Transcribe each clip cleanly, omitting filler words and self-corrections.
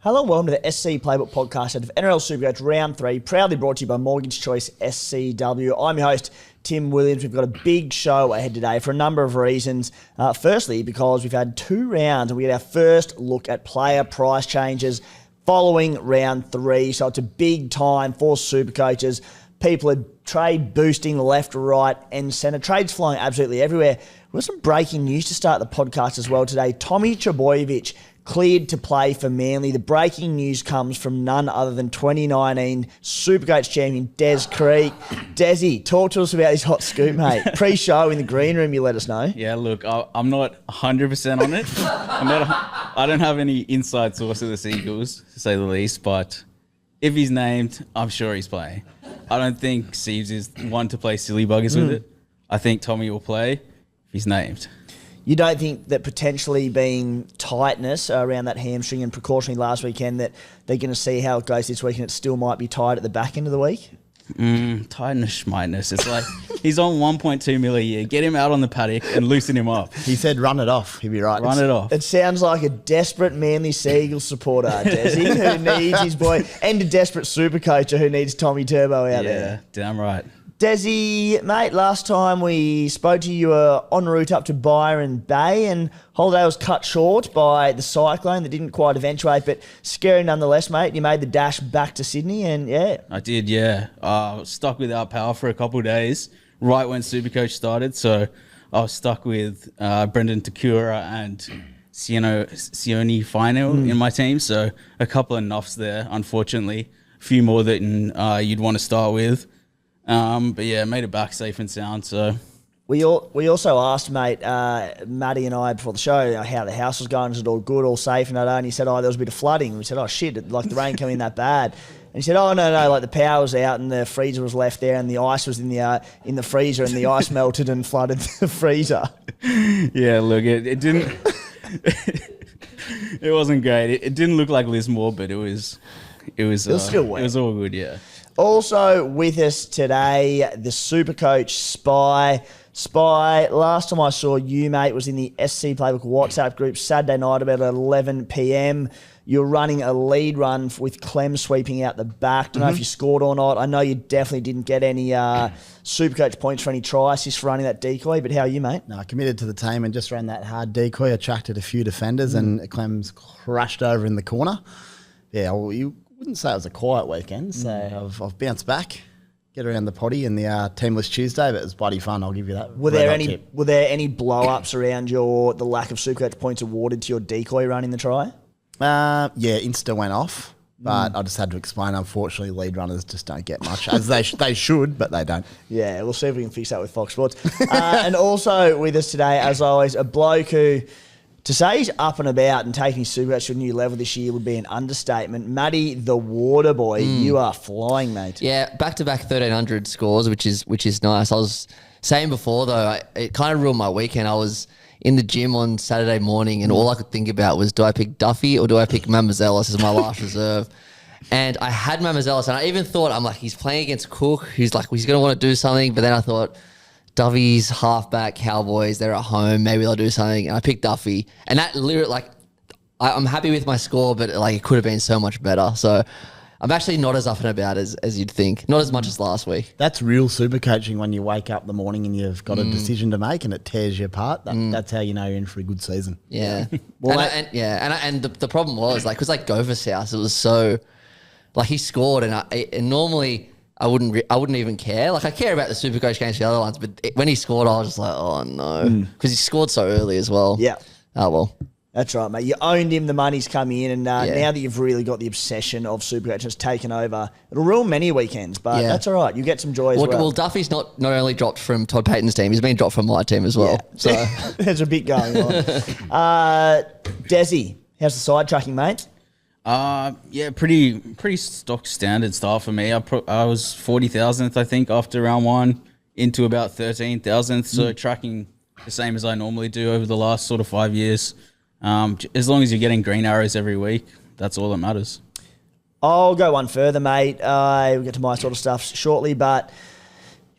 Hello and welcome to the SC Playbook podcast out of NRL Supercoach Round 3, proudly brought to you by Mortgage Choice SCW. I'm your host, Tim Williams. We've got a big show ahead today for a number of reasons. Firstly, because we've had 2 rounds and we get our first look at player price changes following round 3. So it's a big time for Supercoaches. People are trade boosting left, right and centre. Trades flying absolutely everywhere. We've got some breaking news to start the podcast as well today. Tom Trbojevic cleared to play for Manly. The breaking news comes from none other than 2019 Supercoach champion Des Creek. Desi, talk to us about this hot scoop, mate. Pre-show in the green room, you let us know. Yeah, look, I'm not 100% on it. I don't have any inside source of the Seagulls, to say the least, but if he's named, I'm sure he's playing. I don't think Seeves is one to play silly buggers with it. I think Tommy will play if he's named. You don't think that potentially being tightness around that hamstring and precautionary last weekend that they're going to see how it goes this week and it still might be tight at the back end of the week? Tightness, schmightness. It's like he's on 1.2 mil a year. Get him out on the paddock and loosen him up. He said run it off. He'd be right. Run it off. It sounds like a desperate Manly Seagulls supporter, Desi, who needs his boy, and a desperate Supercoacher who needs Tommy Turbo out there. Yeah, damn right. Desi, mate, last time we spoke to you, you were en route up to Byron Bay and holiday was cut short by the cyclone that didn't quite eventuate, but scary nonetheless, mate. You made the dash back to Sydney and, yeah. I did, yeah. I was stuck without power for a couple of days, right when Supercoach started, so I was stuck with Brendan Takura and Sione Final in my team, so a couple of nuffs there, unfortunately. A few more than you'd want to start with. But yeah, made it back safe and sound. So we also asked, mate, Matty and I before the show how the house was going. Is it all good, all safe? And he said, there was a bit of flooding. And we said, shit, like the rain came in that bad. And he said, no, like the power was out and the freezer was left there and the ice was in the freezer and the ice melted and flooded the freezer. Yeah, look, it didn't. It wasn't great. It didn't look like Lismore, but it was still wet. It was all good, yeah. Also with us today, the Supercoach Spy. Spy, last time I saw you, mate, was in the SC Playbook WhatsApp group Saturday night about 11 p.m. You're running a lead run with Clem sweeping out the back. Don't know if you scored or not. I know you definitely didn't get any Supercoach points for any try assists for running that decoy, but how are you, mate? No, I committed to the team and just ran that hard decoy, attracted a few defenders and Clem's crashed over in the corner. Yeah, well, you wouldn't say it was a quiet weekend, so I've bounced back, get around the potty and the teamless Tuesday, but it was bloody fun, I'll give you that. Were there any blow-ups around the lack of Supercoach points awarded to your decoy run in the try? Yeah, Insta went off, but I just had to explain, unfortunately, lead runners just don't get much, as they should, but they don't. Yeah, we'll see if we can fix that with Fox Sports. And also with us today, as always, a bloke who, to say he's up and about and taking his Supercoach to a new level this year would be an understatement. Matty, the Waterboy, you are flying, mate. Yeah, back-to-back 1,300 scores, which is nice. I was saying before, though, it kind of ruined my weekend. I was in the gym on Saturday morning and all I could think about was, do I pick Duffy or do I pick Mamazelis as my last reserve? And I had Mamazelis, and I even thought, I'm like, he's playing against Cook. He's going to want to do something. But then I thought, Duffy's halfback, Cowboys, they're at home. Maybe they'll do something. And I picked Duffy. And that literally, I'm happy with my score, but it could have been so much better. So I'm actually not as up and about as you'd think. Not as much as last week. That's real super coaching when you wake up in the morning and you've got a decision to make and it tears you apart. That's how you know you're in for a good season. Yeah. And the problem was, because Govis House, it was so, he scored and normally I wouldn't even care. I care about the Supercoach games for the other ones, but when he scored, I was just like, oh no, because he scored so early as well. Yeah. Oh well. That's right, mate. You owned him. The money's coming in, and now that you've really got the obsession of Supercoach has taken over, it'll ruin many weekends. But that's all right. You get some joy as well. Well, Duffy's not only dropped from Todd Payton's team; he's been dropped from my team as well. Yeah. So there's a bit going on. Desi, how's the side tracking, mate? Yeah, pretty stock standard start for me. I was 40,000th, I think, after round 1 into about 13,000th. So tracking the same as I normally do over the last sort of 5 years. As long as you're getting green arrows every week, that's all that matters. I'll go one further, mate. We'll get to my sort of stuff shortly, but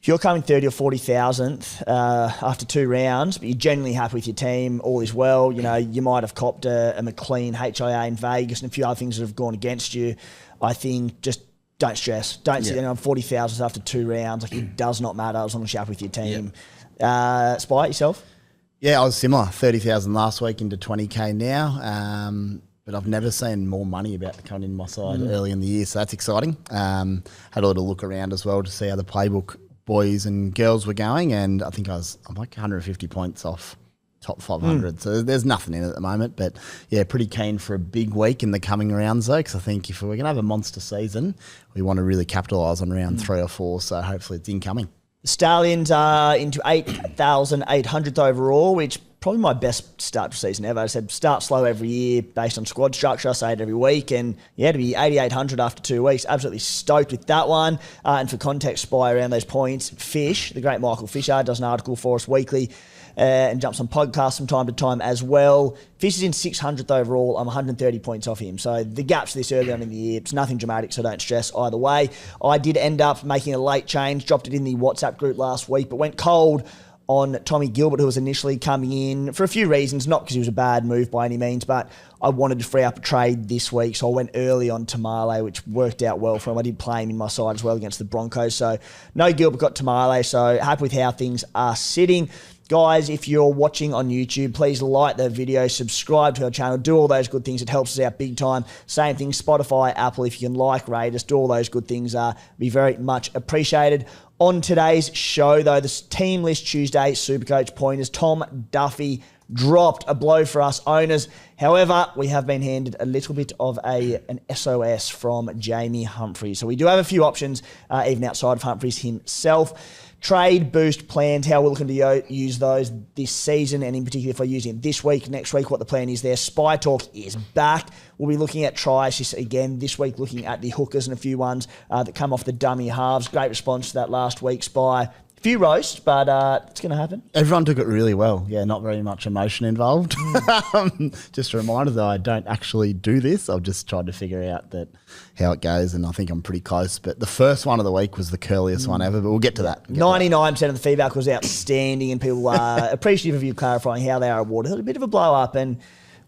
if you're coming 30 or 40,000th after 2 rounds, but you're genuinely happy with your team, all is well, you know, you might have copped a McLean HIA in Vegas and a few other things that have gone against you. I think just don't stress. Don't sit there on 40,000 after 2 rounds. Like, it does not matter as long as you're happy with your team. Spy, yourself? Yeah, I was similar. 30,000 last week into 20K now. But I've never seen more money about to come in my side early in the year, so that's exciting. Had a little look around as well to see how the playbook boys and girls were going, and I think I'm like 150 points off top 500. So there's nothing in it at the moment, but yeah, pretty keen for a big week in the coming rounds though, because I think if we're going to have a monster season, we want to really capitalise on round 3 or 4. So hopefully it's incoming. The Stallions are into 8,800th overall, which probably my best start to season ever. I said start slow every year based on squad structure. I say it every week. And yeah, to be 8,800 after 2 weeks, absolutely stoked with that one. And for context, Spy, around those points, Fish, the great Michael Fisher, does an article for us weekly and jumps on podcasts from time to time as well. Fish is in 600th overall. I'm 130 points off him. So the gap's this early on in the year. It's nothing dramatic, so don't stress either way. I did end up making a late change, dropped it in the WhatsApp group last week, but went cold on Tommy Gilbert, who was initially coming in for a few reasons, not because he was a bad move by any means, but I wanted to free up a trade this week, so I went early on Tamale, which worked out well for him. I did play him in my side as well against the Broncos, so no Gilbert, got Tamale, so happy with how things are sitting. Guys, if you're watching on YouTube, please like the video, subscribe to our channel, do all those good things. It helps us out big time. Same thing, Spotify, Apple, if you can like, rate us, do all those good things. Be very much appreciated. On today's show, though, the Team List Tuesday Supercoach pointers, Tom Duffy dropped a blow for us owners. However, we have been handed a little bit of an SOS from Jamie Humphreys. So we do have a few options, even outside of Humphreys himself. Trade boost plans, how we're looking to use those this season, and in particular if we're using it this week, next week, what the plan is there. Spy Talk is back. We'll be looking at tries again this week, looking at the hookers and a few ones that come off the dummy halves. Great response to that last week, Spy. A few roasts, but it's going to happen. Everyone took it really well. Yeah, not very much emotion involved. Just a reminder that I don't actually do this. I've just tried to figure out how it goes, and I think I'm pretty close. But the first one of the week was the curliest one ever, but we'll get to that. 99% of the feedback was outstanding, and people are appreciative of you clarifying how they are awarded. A bit of a blow-up, and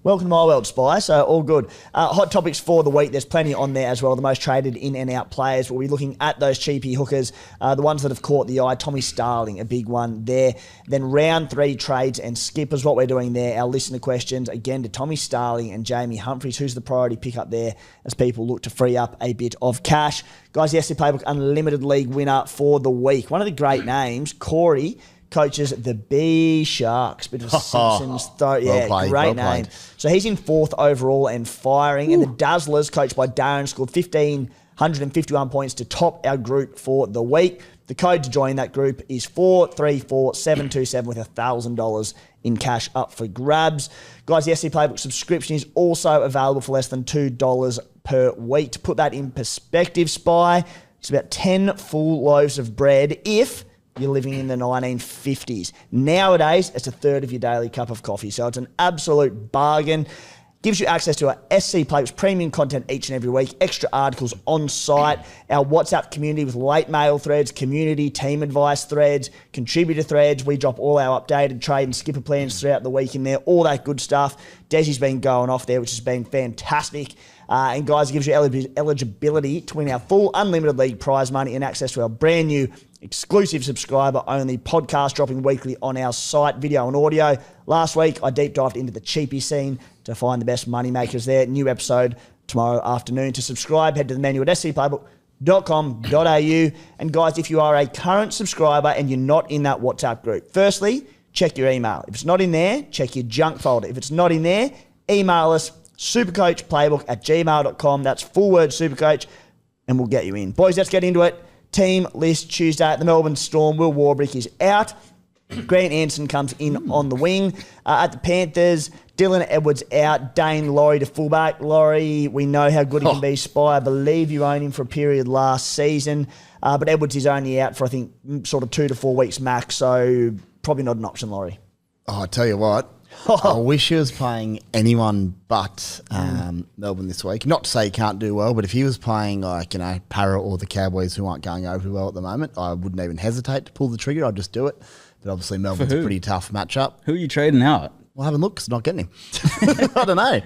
welcome to my world, Spy, so all good. Hot topics for the week, there's plenty on there as well. The most traded in and out players. We'll be looking at those cheapie hookers, the ones that have caught the eye. Tommy Starling, a big one there. Then round 3 trades and skippers, what we're doing there. Our listener questions, again, to Tommy Starling and Jamie Humphreys. Who's the priority pickup there as people look to free up a bit of cash? Guys, the SC Playbook Unlimited League winner for the week. One of the great names, Corey, coaches the B Sharks. Bit of a Simpsons throw. Yeah, great name. So he's in 4th overall and firing. And the Dazzlers, coached by Darren, scored 1,551 points to top our group for the week. The code to join that group is 434727 with $1,000 in cash up for grabs. Guys, the SC Playbook subscription is also available for less than $2 per week. To put that in perspective, Spy, it's about 10 full loaves of bread if you're living in the 1950s. Nowadays, it's a third of your daily cup of coffee. So it's an absolute bargain. Gives you access to our SC Playbook's premium content each and every week, extra articles on site, our WhatsApp community with late mail threads, community team advice threads, contributor threads. We drop all our updated trade and skipper plans throughout the week in there, all that good stuff. Desi's been going off there, which has been fantastic. And guys, it gives you eligibility to win our full Unlimited League prize money and access to our brand new exclusive subscriber-only podcast dropping weekly on our site, video and audio. Last week, I deep dived into the cheapie scene to find the best money makers there. New episode tomorrow afternoon. To subscribe, head to the menu at scplaybook.com.au. And guys, if you are a current subscriber and you're not in that WhatsApp group, firstly, check your email. If it's not in there, check your junk folder. If it's not in there, email us, supercoachplaybook@gmail.com. That's full word Supercoach, and we'll get you in. Boys, let's get into it. Team List Tuesday at the Melbourne Storm. Will Warbrick is out. Grant Anderson comes in on the wing. At the Panthers, Dylan Edwards out. Dane Laurie to fullback. Laurie, we know how good he can be. Spy, I believe you owned him for a period last season. But Edwards is only out for, I think, sort of 2 to 4 weeks max. So probably not an option, Laurie. Oh, I tell you what, I wish he was playing anyone but Melbourne this week. Not to say he can't do well, but if he was playing like, Para or the Cowboys who aren't going over well at the moment, I wouldn't even hesitate to pull the trigger. I'd just do it. But obviously Melbourne's a pretty tough matchup. Who are you trading out? Well, have a look, 'cause not getting him. I don't know.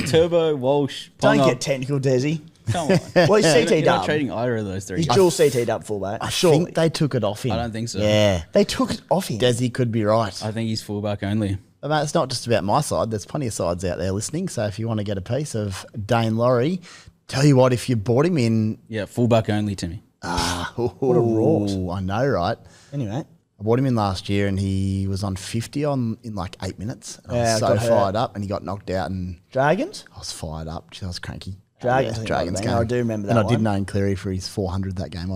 Turbo, Walsh, Don't Ponga. get technical, Desi. Come on. Well, he's CT You're not dub. trading either of those three. He's guys. dual CT dub fullback. I Surely. think they took it off him. I don't think so. Yeah. They took it off him. Desi could be right. I think he's fullback only. But mate, it's not just about my side. There's plenty of sides out there listening. So if you want to get a piece of Dane Laurie, tell you what, if you bought him in... Yeah, fullback only, Timmy. What a rort. I know, right? Anyway. I bought him in last year and he was on 50 in like 8 minutes. And I Yeah, was so got hurt. fired up and he got knocked out and Dragons? I was fired up. Jeez, I was cranky. Dragons, I think Dragons it might have been. game. I do remember and that I did one. know Cleary for his 400 that game.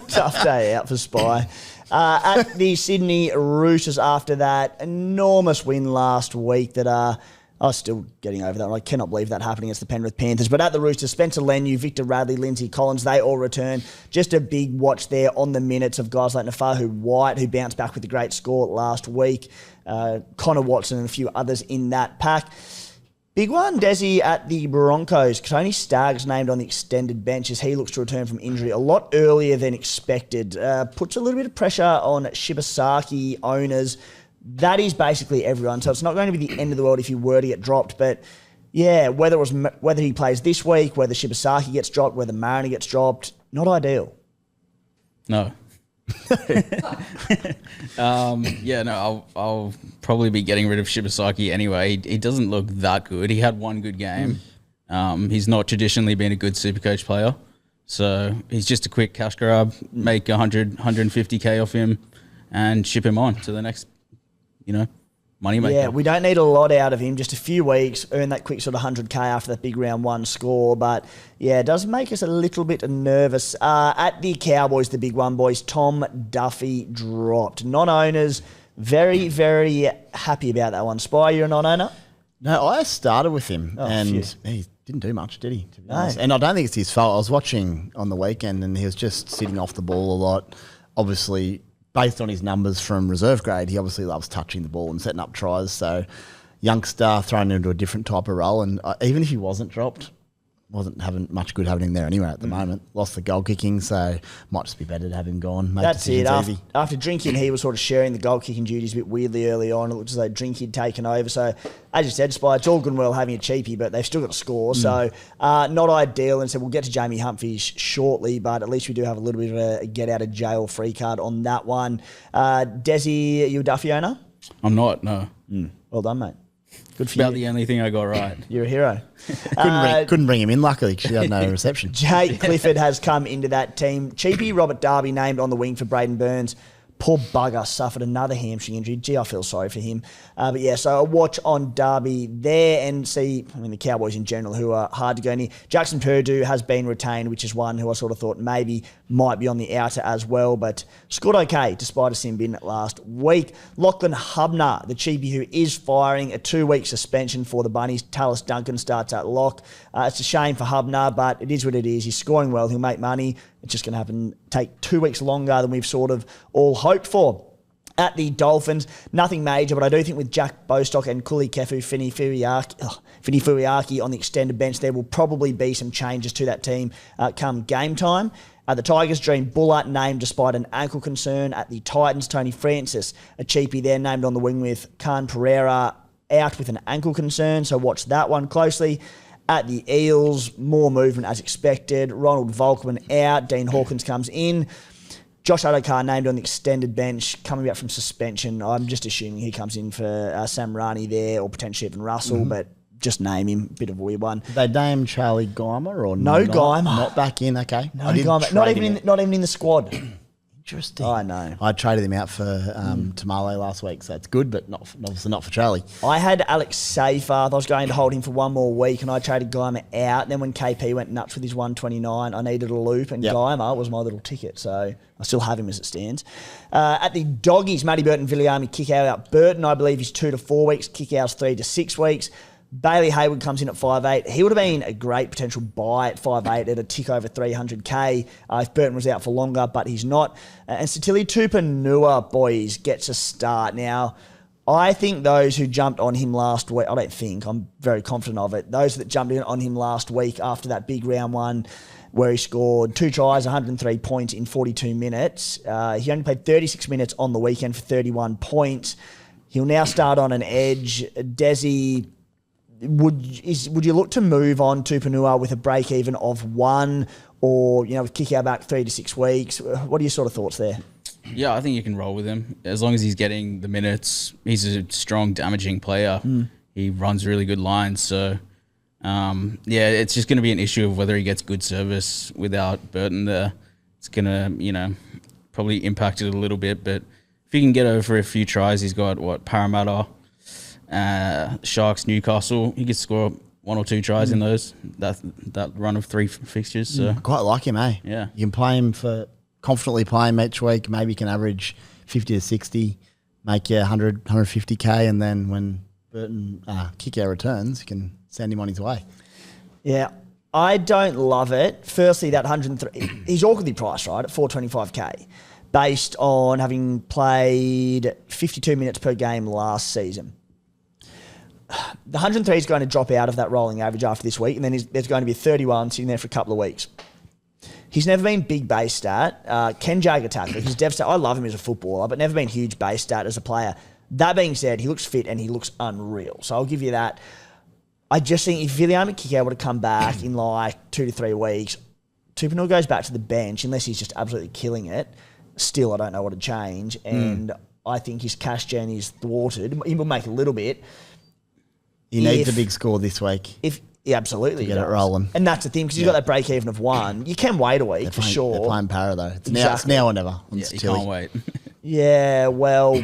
Tough day out for Spy. At the Sydney Roosters after that enormous win last week that I was still getting over that. I cannot believe that happened against the Penrith Panthers. But at the Roosters, Spencer Leniu, Victor Radley, Lindsay Collins, they all return. Just a big watch there on the minutes of guys like Nafahu White, who bounced back with a great score last week. Connor Watson and a few others in that pack. Big one, Desi, at the Broncos. Tony Staggs named on the extended bench as he looks to return from injury a lot earlier than expected. Puts a little bit of pressure on Shibasaki owners. That is basically everyone. So it's not going to be the end of the world if he were to get dropped. But yeah, whether he plays this week, whether Shibasaki gets dropped, whether Mariner gets dropped, not ideal. No. I'll probably be getting rid of Shibasaki anyway. He doesn't look that good. He had one good game. He's not traditionally been a good Supercoach player. So he's just a quick cash grab, make 100, 150K off him and ship him on to the next, money maker. Yeah, we don't need a lot out of him. Just a few weeks, earn that quick sort of 100K after that big round one score. But yeah, it does make us a little bit nervous. At the Cowboys, the big one, boys, Tom Duffy dropped. Non-owners, very, very happy about that one. Spy, you're a non-owner? No, I started with him and he didn't do much, did he? To be honest. And I don't think it's his fault. I was watching on the weekend and he was just sitting off the ball a lot. Obviously, based on his numbers from reserve grade, he obviously loves touching the ball and setting up tries. So, youngster thrown into a different type of role. And even if he wasn't dropped, wasn't having much good happening there anyway at the moment. Lost the goal kicking, so might just be better to have him gone. Make That's it. decisions easy. After Drinky, he was sort of sharing the goal kicking duties a bit weirdly early on. It looked as though Drinky had taken over. So, as you said, Spy, it's all good and well having a cheapie, but they've still got to score. So, not ideal. And so we'll get to Jamie Humphreys shortly, but at least we do have a little bit of a get out of jail free card on that one. Desi, are you a Duffy owner? I'm not, no. Well done, mate. Good for About you. the only thing I got right. You're a hero. Couldn't bring him in, luckily, because she had no reception. Jake Clifford has come into that team. Cheapie Robert Darby named on the wing for Braden Burns. Poor bugger suffered another hamstring injury. Gee, I feel sorry for him. But yeah, so a watch on Darby there and see, the Cowboys in general, who are hard to go near. Jackson Purdue has been retained, which is one who I sort of thought maybe might be on the outer as well, but scored okay despite a sin bin last week. Lachlan Hubner, the cheapie who is firing, a 2-week suspension for the Bunnies. Tallis Duncan starts at lock. It's a shame for Hubner, but it is what it is. He's scoring well. He'll make money. It's just going to take 2 weeks longer than we've sort of all hoped for. At the Dolphins, nothing major, but I do think with Jack Bostock and Kuli Kefu Fini-Fuiaki on the extended bench, there will probably be some changes to that team come game time. The Tigers, Dream Bullard named despite an ankle concern. At the Titans, Tony Francis, a cheapie there, named on the wing with Khan Pereira out with an ankle concern, so watch that one closely. At the Eels, more movement as expected. Ronald Volkman out. Dean Hawkins comes in. Josh Adokar named on the extended bench, coming back from suspension. I'm just assuming he comes in for Sam Rani there or potentially even Russell, but just name him. Bit of a weird one. Did they name Charlie Geimer or No not? Geimer. Not back in, okay. No, I didn't Geimer. Not trade even him not even in the squad. Interesting. I know. I traded him out for Tamale last week, so it's good, but obviously not for Charlie. I had Alex Seyfarth. I was going to hold him for one more week, and I traded Geimer out. Then when KP went nuts with his 129, I needed a loop, and Geimer was my little ticket, so I still have him as it stands. At the Doggies, Matty Burton, Viliami kick out. Burton, I believe, is 2 to 4 weeks. Kick out's 3 to 6 weeks. Bailey Hayward comes in at 5'8". He would have been a great potential buy at 5'8" at a tick over 300k if Burton was out for longer, but he's not. And Satili Tupanua, boys, gets a start. Now, I think those who jumped on him last week, I don't think, I'm very confident of it, those that jumped in on him last week after that big round one where he scored 2 tries, 103 points in 42 minutes. He only played 36 minutes on the weekend for 31 points. He'll now start on an edge. Desi, would you look to move on Tupanua with a break even of 1 or, with kick out back 3 to 6 weeks? What are your sort of thoughts there? Yeah, I think you can roll with him. As long as he's getting the minutes, he's a strong, damaging player. He runs really good lines. So, it's just going to be an issue of whether he gets good service without Burton there. It's going to, probably impact it a little bit. But if he can get over a few tries, he's got, Parramatta, Sharks, Newcastle. He could score 1 or 2 tries in those, that run of 3 fixtures. So I quite like him, eh? Yeah. You can play him confidently play him each week. Maybe you can average 50 to 60, make you 100, 150K, and then when Burton kick out returns, you can send him on his way. Yeah, I don't love it. Firstly, that 103, he's awkwardly priced, right, at 425K, based on having played 52 minutes per game last season. The 103 is going to drop out of that rolling average after this week, and then there's going to be 31 sitting there for a couple of weeks. He's never been big base stat. Ken Jagger tackler, he's devastating. I love him as a footballer, but never been huge base stat as a player. That being said, he looks fit and he looks unreal. So I'll give you that. I just think if Viliame Kikau were to come back in 2 to 3 weeks, Tupanua goes back to the bench unless he's just absolutely killing it. Still, I don't know what to change. And I think his cash gen is thwarted. He will make a little bit. He needs a big score this week. Yeah, absolutely. To get it rolling. And that's the thing, because you've got that break even of 1. You can wait a week for sure. They're playing Para, though. It's now or never. yeah, you can't wait. Yeah, well,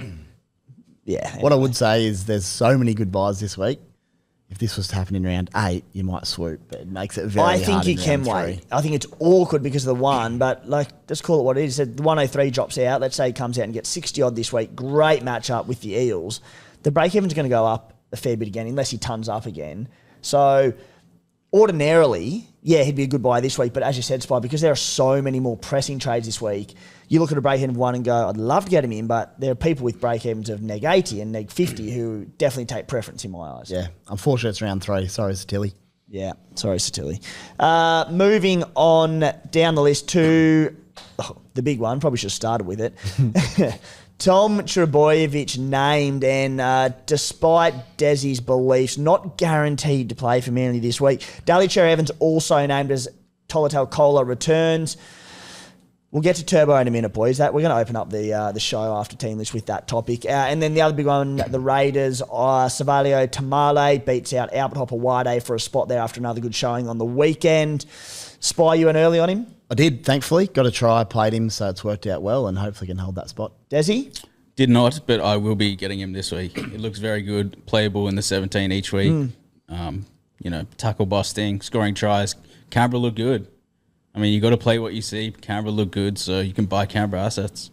yeah. What I would say is there's so many good buys this week. If this was to happen in round 8, you might swoop, but it makes it very hard. I think you can wait. I think it's awkward because of the 1, but let's call it what it is. The 103 drops out. Let's say he comes out and gets 60 odd this week. Great matchup with the Eels. The break even's going to go up a fair bit again, unless he tons up again. So ordinarily, yeah, he'd be a good buy this week. But as you said, Spy, because there are so many more pressing trades this week, you look at a break-even of 1 and go, I'd love to get him in, but there are people with break-evens of neg 80 and neg 50 who definitely take preference in my eyes. Yeah, unfortunately it's round 3. Sorry, Satilli. Yeah, sorry, Satilli. Moving on down the list to the big one, probably should have started with it. Tom Trbojevic named, and despite Desi's beliefs, not guaranteed to play for Manly this week. Daly Cherry Evans also named as Tolatal Kola returns. We'll get to Turbo in a minute, boys. We're going to open up the show after team list with that topic. And then the other big one, the Raiders, Savalio Tamale beats out Albert Hopper Wide for a spot there after another good showing on the weekend. Spy, you went early on him? I did, thankfully. Got a try, played him, so it's worked out well and hopefully can hold that spot. Desi? Did not, but I will be getting him this week. It looks very good, playable in the 17 each week. Tackle busting, scoring tries. Canberra look good. I mean, you got to play what you see. Canberra look good, so you can buy Canberra assets.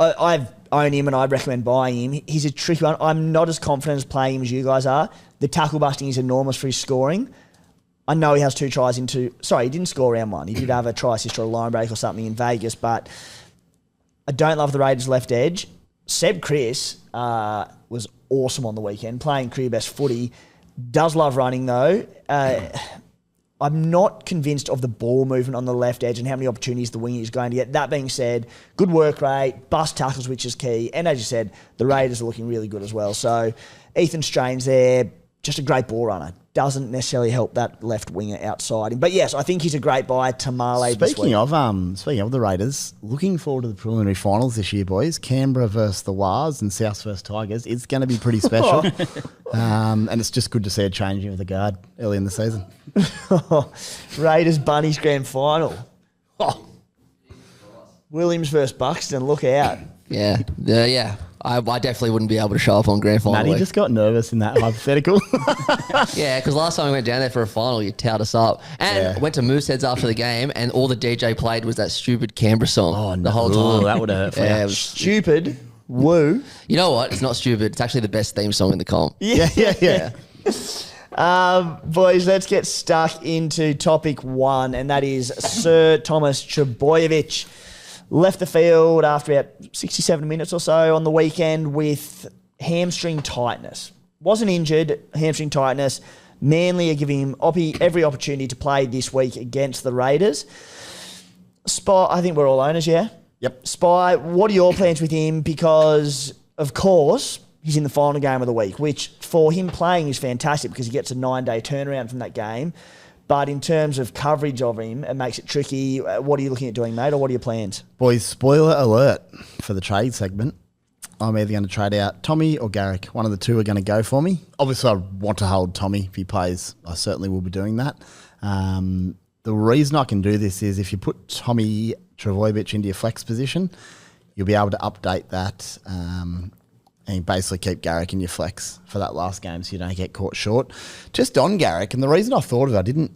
I've owned him and I'd recommend buying him. He's a tricky one. I'm not as confident as playing him as you guys are. The tackle busting is enormous for his scoring. I know he has 2 tries he didn't score round 1. He did have a try assist or a line break or something in Vegas, but I don't love the Raiders left edge. Seb Chris was awesome on the weekend, playing career best footy. Does love running though. I'm not convinced of the ball movement on the left edge and how many opportunities the wing is going to get. That being said, good work rate, bust tackles, which is key. And as you said, the Raiders are looking really good as well. So Ethan Strange there, just a great ball runner. Doesn't necessarily help that left winger outside him. But yes, I think he's a great buy. Tamale this week. Speaking of the Raiders, looking forward to the preliminary finals this year, boys. Canberra versus the Wars and South versus Tigers. It's going to be pretty special. And it's just good to see a changing of the guard early in the season. Raiders Bunnies grand final. Williams versus Buxton. Look out. Yeah. I definitely wouldn't be able to show up on grand final Matty week. just got nervous in that hypothetical. Yeah, because last time we went down there for a final, you towed us up. And went to Mooseheads after the game, and all the DJ played was that stupid Canberra song the whole time. That would hurt. Yeah, it was Stupid. Woo. You know what? It's not stupid. It's actually the best theme song in the comp. Yeah. Boys, let's get stuck into topic 1, and that is Sir Thomas Trbojevic. left the field after about 67 minutes or so on the weekend with hamstring tightness. Wasn't injured, hamstring tightness. Manly are giving him every opportunity to play this week against the Raiders. Spy, I think we're all owners, yeah? Yep. Spy, what are your plans with him? Because, of course, he's in the final game of the week, which for him playing is fantastic because he gets a 9-day turnaround from that game. But in terms of coverage of him, it makes it tricky. What are you looking at doing, mate, or what are your plans? Boys, spoiler alert for the trade segment. I'm either going to trade out Tommy or Garrick. One of the two are going to go for me. Obviously, I want to hold Tommy. If he plays, I certainly will be doing that. The reason I can do this is if you put Tommy Trbojevic into your flex position, you'll be able to update that and basically keep Garrick in your flex for that last game so you don't get caught short. Just on Garrick, and the reason I thought of it,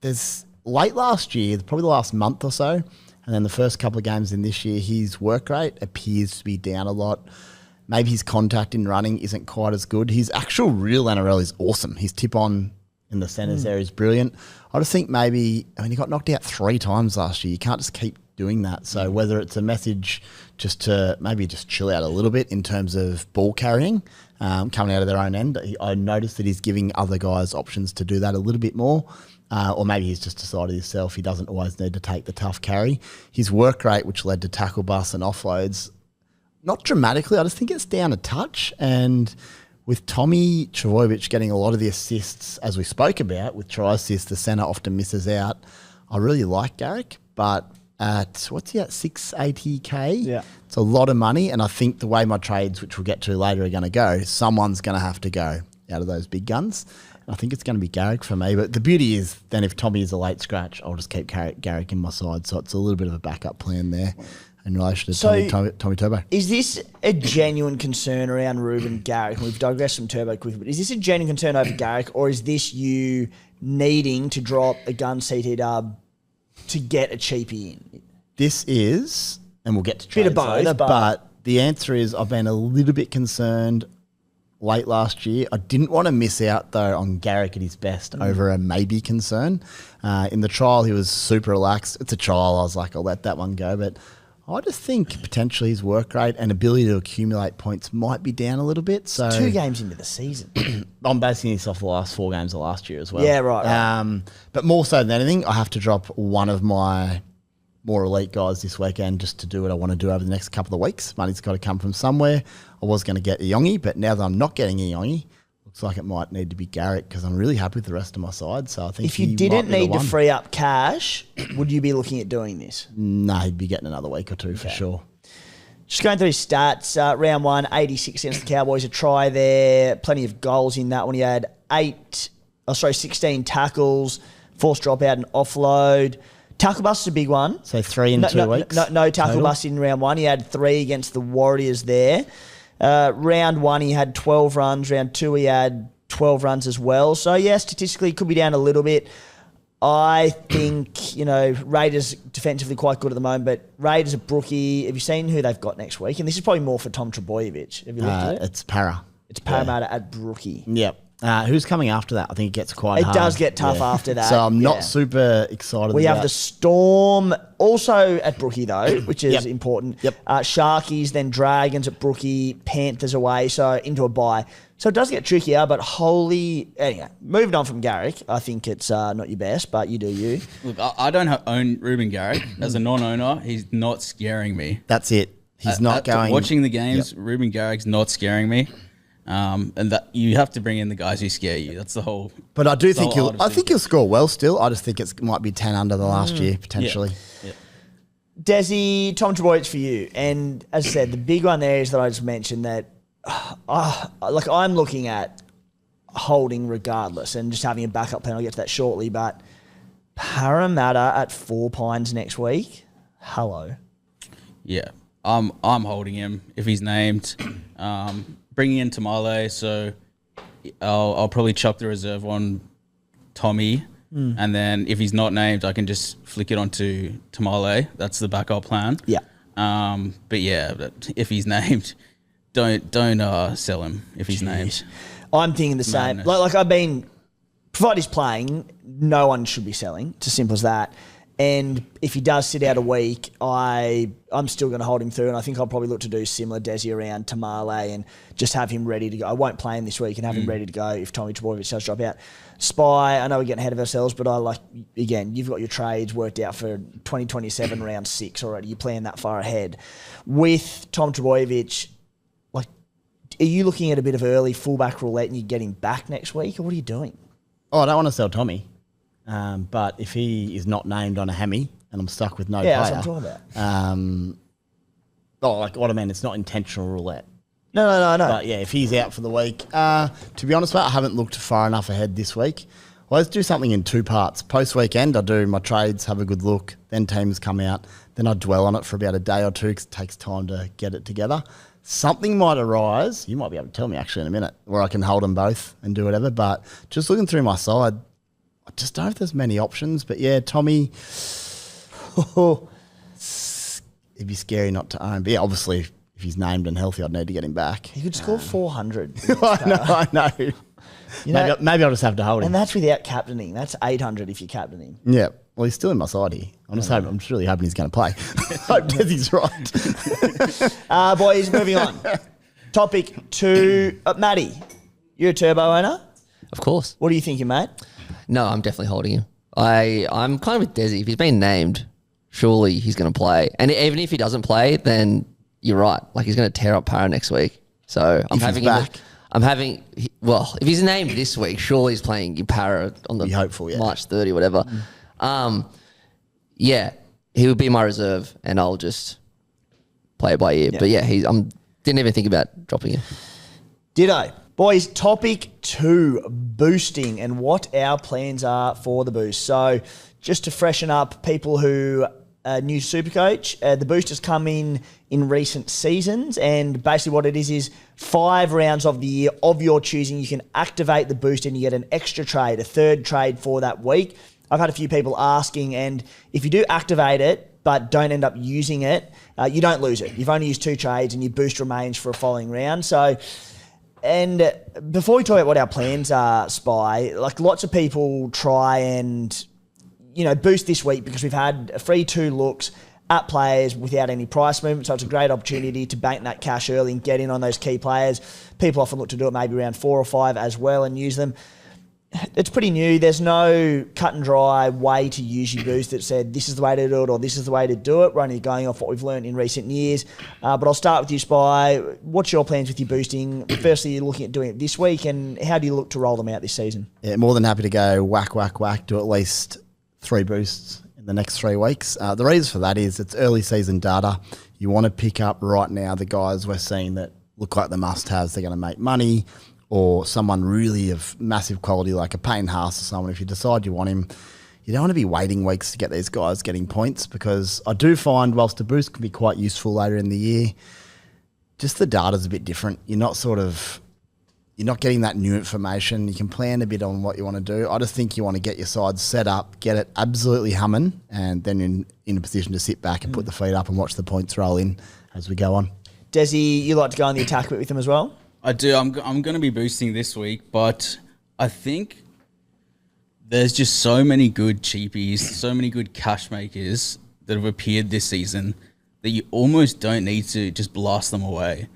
there's late last year, probably the last month or so, and then the first couple of games in this year, his work rate appears to be down a lot. Maybe his contact in running isn't quite as good. His actual real NRL is awesome. His tip on in the centres there is brilliant. I just think he got knocked out 3 times last year. You can't just keep doing that. So whether it's a message just to maybe just chill out a little bit in terms of ball carrying, coming out of their own end, I noticed that he's giving other guys options to do that a little bit more. Or maybe he's just decided himself he doesn't always need to take the tough carry. His work rate, which led to tackle busts and offloads, not dramatically. I just think it's down a touch. And with Tommy Trbojevic getting a lot of the assists, as we spoke about, with try assists, the centre often misses out. I really like Garrick, but at, what's he at, 680k? Yeah. It's a lot of money. And I think the way my trades, which we'll get to later, are going to go, someone's going to have to go out of those big guns. I think it's going to be Garrick for me. But the beauty is then if Tommy is a late scratch, I'll just keep Garrick in my side. So it's a little bit of a backup plan there in relation to Tommy Turbo. Is this a genuine concern around Ruben Garrick? We've digressed from Turbo quickly, but is this a genuine concern over Garrick, or is this you needing to drop a gun CT dub to get a cheapie in? This is, and we'll get to trades Bit of both, later, but but the answer is I've been a little bit concerned late last year. I didn't want to miss out, though, on Garrick at his best over a maybe concern. In the trial, he was super relaxed. It's a trial. I was like, I'll let that one go. But I just think potentially his work rate and ability to accumulate points might be down a little bit. So 2 games into the season. I'm basing this off the last 4 games of last year as well. Yeah, right. But more so than anything, I have to drop one of my more elite guys this weekend just to do what I want to do over the next couple of weeks. Money's got to come from somewhere. I was going to get Iongi, but now that I'm not getting Iongi, looks like it might need to be Garrick because I'm really happy with the rest of my side. So I think if you didn't need to free up cash, would you be looking at doing this? No, he'd be getting another week or 2 for sure. Just going through his stats, round 1, 86 against the Cowboys, a try there, plenty of goals in that one. He had 16 tackles, forced dropout and offload. Tackle bust is a big one. So 3 in 2 weeks? No tackle bust in round 1. He had 3 against the Warriors there. Round 1, he had 12 runs. Round 2, he had 12 runs as well. So, yeah, statistically, it could be down a little bit. I think, Raiders defensively quite good at the moment, but Raiders are Brookie. Have you seen who they've got next week? And this is probably more for Tom Trbojevic. Have you looked at it? It's Para. It's Parramatta at Brookie. Yep. Who's coming after that? I think it gets quite hard. It does get tough after that. So I'm not super excited We about have the Storm also at Brookie, though, which is Yep. important. Yep. Sharkies, then Dragons at Brookie, Panthers away, so into a bye. So it does get trickier, but anyway, moving on from Garrick, I think it's not your best, but you do you. Look, I don't own Ruben Garrick. As a non-owner, he's not scaring me. That's it. He's not going... Watching the games, Ruben Garrick's not scaring me. And that you have to bring in the guys who scare you. That's the whole. But I do think he'll score well still. I just think it might be 10 under the last year potentially. Yeah. Desi, Tom Trbojevic for you. And as I said, the big one there is that I just mentioned that I'm looking at holding regardless and just having a backup plan. I'll get to that shortly. But Parramatta at 4 Pines next week. Hello. Yeah. I'm holding him if he's named. Bringing in Tamale, so I'll probably chuck the reserve on Tommy, and then if he's not named, I can just flick it onto Tamale. That's the backup plan. Yeah. But if he's named, don't sell him if he's named. I'm thinking the same. Like I've been, provided he's playing, no one should be selling. It's as simple as that. And if he does sit out a week, I'm still going to hold him through, and I think I'll probably look to do similar Desi around Tamale and just have him ready to go. I won't play him this week and have him ready to go if Tommy Trbojevic does drop out. Spy, I know we're getting ahead of ourselves, but again, you've got your trades worked out for 2027 round 6 already. You plan that far ahead. With Tom Trbojevic, are you looking at a bit of early fullback roulette and you get him back next week, or what are you doing? Oh, I don't want to sell Tommy. But if he is not named on a hammy and I'm stuck with no player. That's what I'm talking about. What I mean, it's not intentional roulette. No. But yeah, if he's out for the week, to be honest, mate, I haven't looked far enough ahead this week. Well, let's do something in 2 parts. Post-weekend, I do my trades, have a good look, then teams come out, then I dwell on it for about a day or 2 because it takes time to get it together. Something might arise, you might be able to tell me actually in a minute, where I can hold them both and do whatever, but just looking through my side, I just don't know if there's many options, but yeah, Tommy, it'd be scary not to own. But yeah, obviously, if he's named and healthy, I'd need to get him back. He could score 400. I know. Maybe I'll just have to hold him. And that's without captaining. That's 800 if you captain him. Yeah. Well, he's still in my side here. I'm just really hoping he's going to play. Hope Desi's right. Boys, moving on. Topic 2. Matty, you're a Turbo owner? Of course. What are you thinking, mate? No, I'm definitely holding him. I'm kind of with Desi. If he's been named, surely he's going to play. And even if he doesn't play, then you're right. He's going to tear up Para next week. So I'm having him. If he's named this week, surely he's playing Para on the March 30, whatever. Yeah, he would be my reserve, and I'll just play it by ear. Yeah. But yeah, didn't even think about dropping him. Ditto. Boys, topic 2, boosting and what our plans are for the boost. So just to freshen up people who are new Supercoach, the boost has come in recent seasons, and basically what it is 5 rounds of the year of your choosing. You can activate the boost and you get an extra trade, a third trade for that week. I've had a few people asking, and if you do activate it but don't end up using it, you don't lose it. You've only used 2 trades and your boost remains for a following round. So... And before we talk about what our plans are, Spy, lots of people try and, boost this week because we've had a free 2 looks at players without any price movement. So it's a great opportunity to bank that cash early and get in on those key players. People often look to do it maybe around 4 or 5 as well and use them. It's pretty new. There's no cut and dry way to use your boost that said this is the way to do it or this is the way to do it. We're only going off what we've learned in recent years. But I'll start with you, Spy. What's your plans with your boosting? Firstly, you're looking at doing it this week, and how do you look to roll them out this season? Yeah, more than happy to go whack, whack, whack, do at least 3 boosts in the next 3 weeks. The reason for that is it's early season data. You want to pick up right now the guys we're seeing that look like the must-haves. They're going to make money, or someone really of massive quality like a Payne Haas or someone. If you decide you want him, you don't want to be waiting weeks to get these guys getting points, because I do find whilst a boost can be quite useful later in the year, just the data's a bit different. You're not getting that new information. You can plan a bit on what you want to do. I just think you want to get your side set up, get it absolutely humming, and then in a position to sit back and put the feet up and watch the points roll in as we go on. Desi, you like to go on the attack bit with them as well? I do. I'm going to be boosting this week, but I think there's just so many good cheapies, so many good cash makers that have appeared this season that you almost don't need to just blast them away.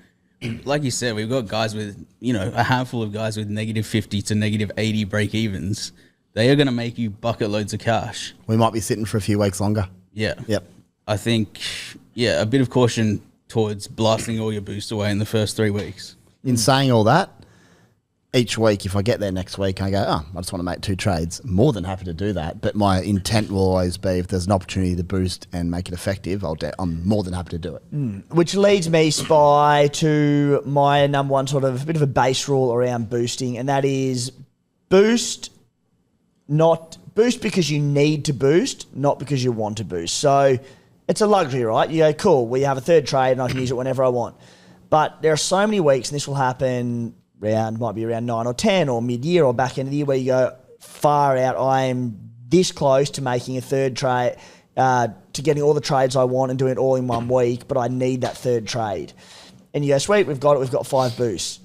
Like you said, we've got guys with, a handful of guys with -50 to -80 break evens. They are going to make you bucket loads of cash. We might be sitting for a few weeks longer. Yeah. Yep. I think, a bit of caution towards blasting all your boost away in the first 3 weeks. In saying all that, each week, if I get there next week and I go, I just want to make 2 trades, I'm more than happy to do that. But my intent will always be, if there's an opportunity to boost and make it effective, I'm more than happy to do it. Which leads me, Spy, to my number one sort of bit of a base rule around boosting, and that is boost because you need to boost, not because you want to boost. So it's a luxury, right? You go, cool, we have a third trade and I can use it whenever I want. But there are so many weeks, and this will happen might be around 9 or 10 or mid-year or back end of the year, where you go far out, I am this close to making a third trade, to getting all the trades I want and doing it all in 1 week, but I need that third trade. And you go, sweet, we've got 5 boosts.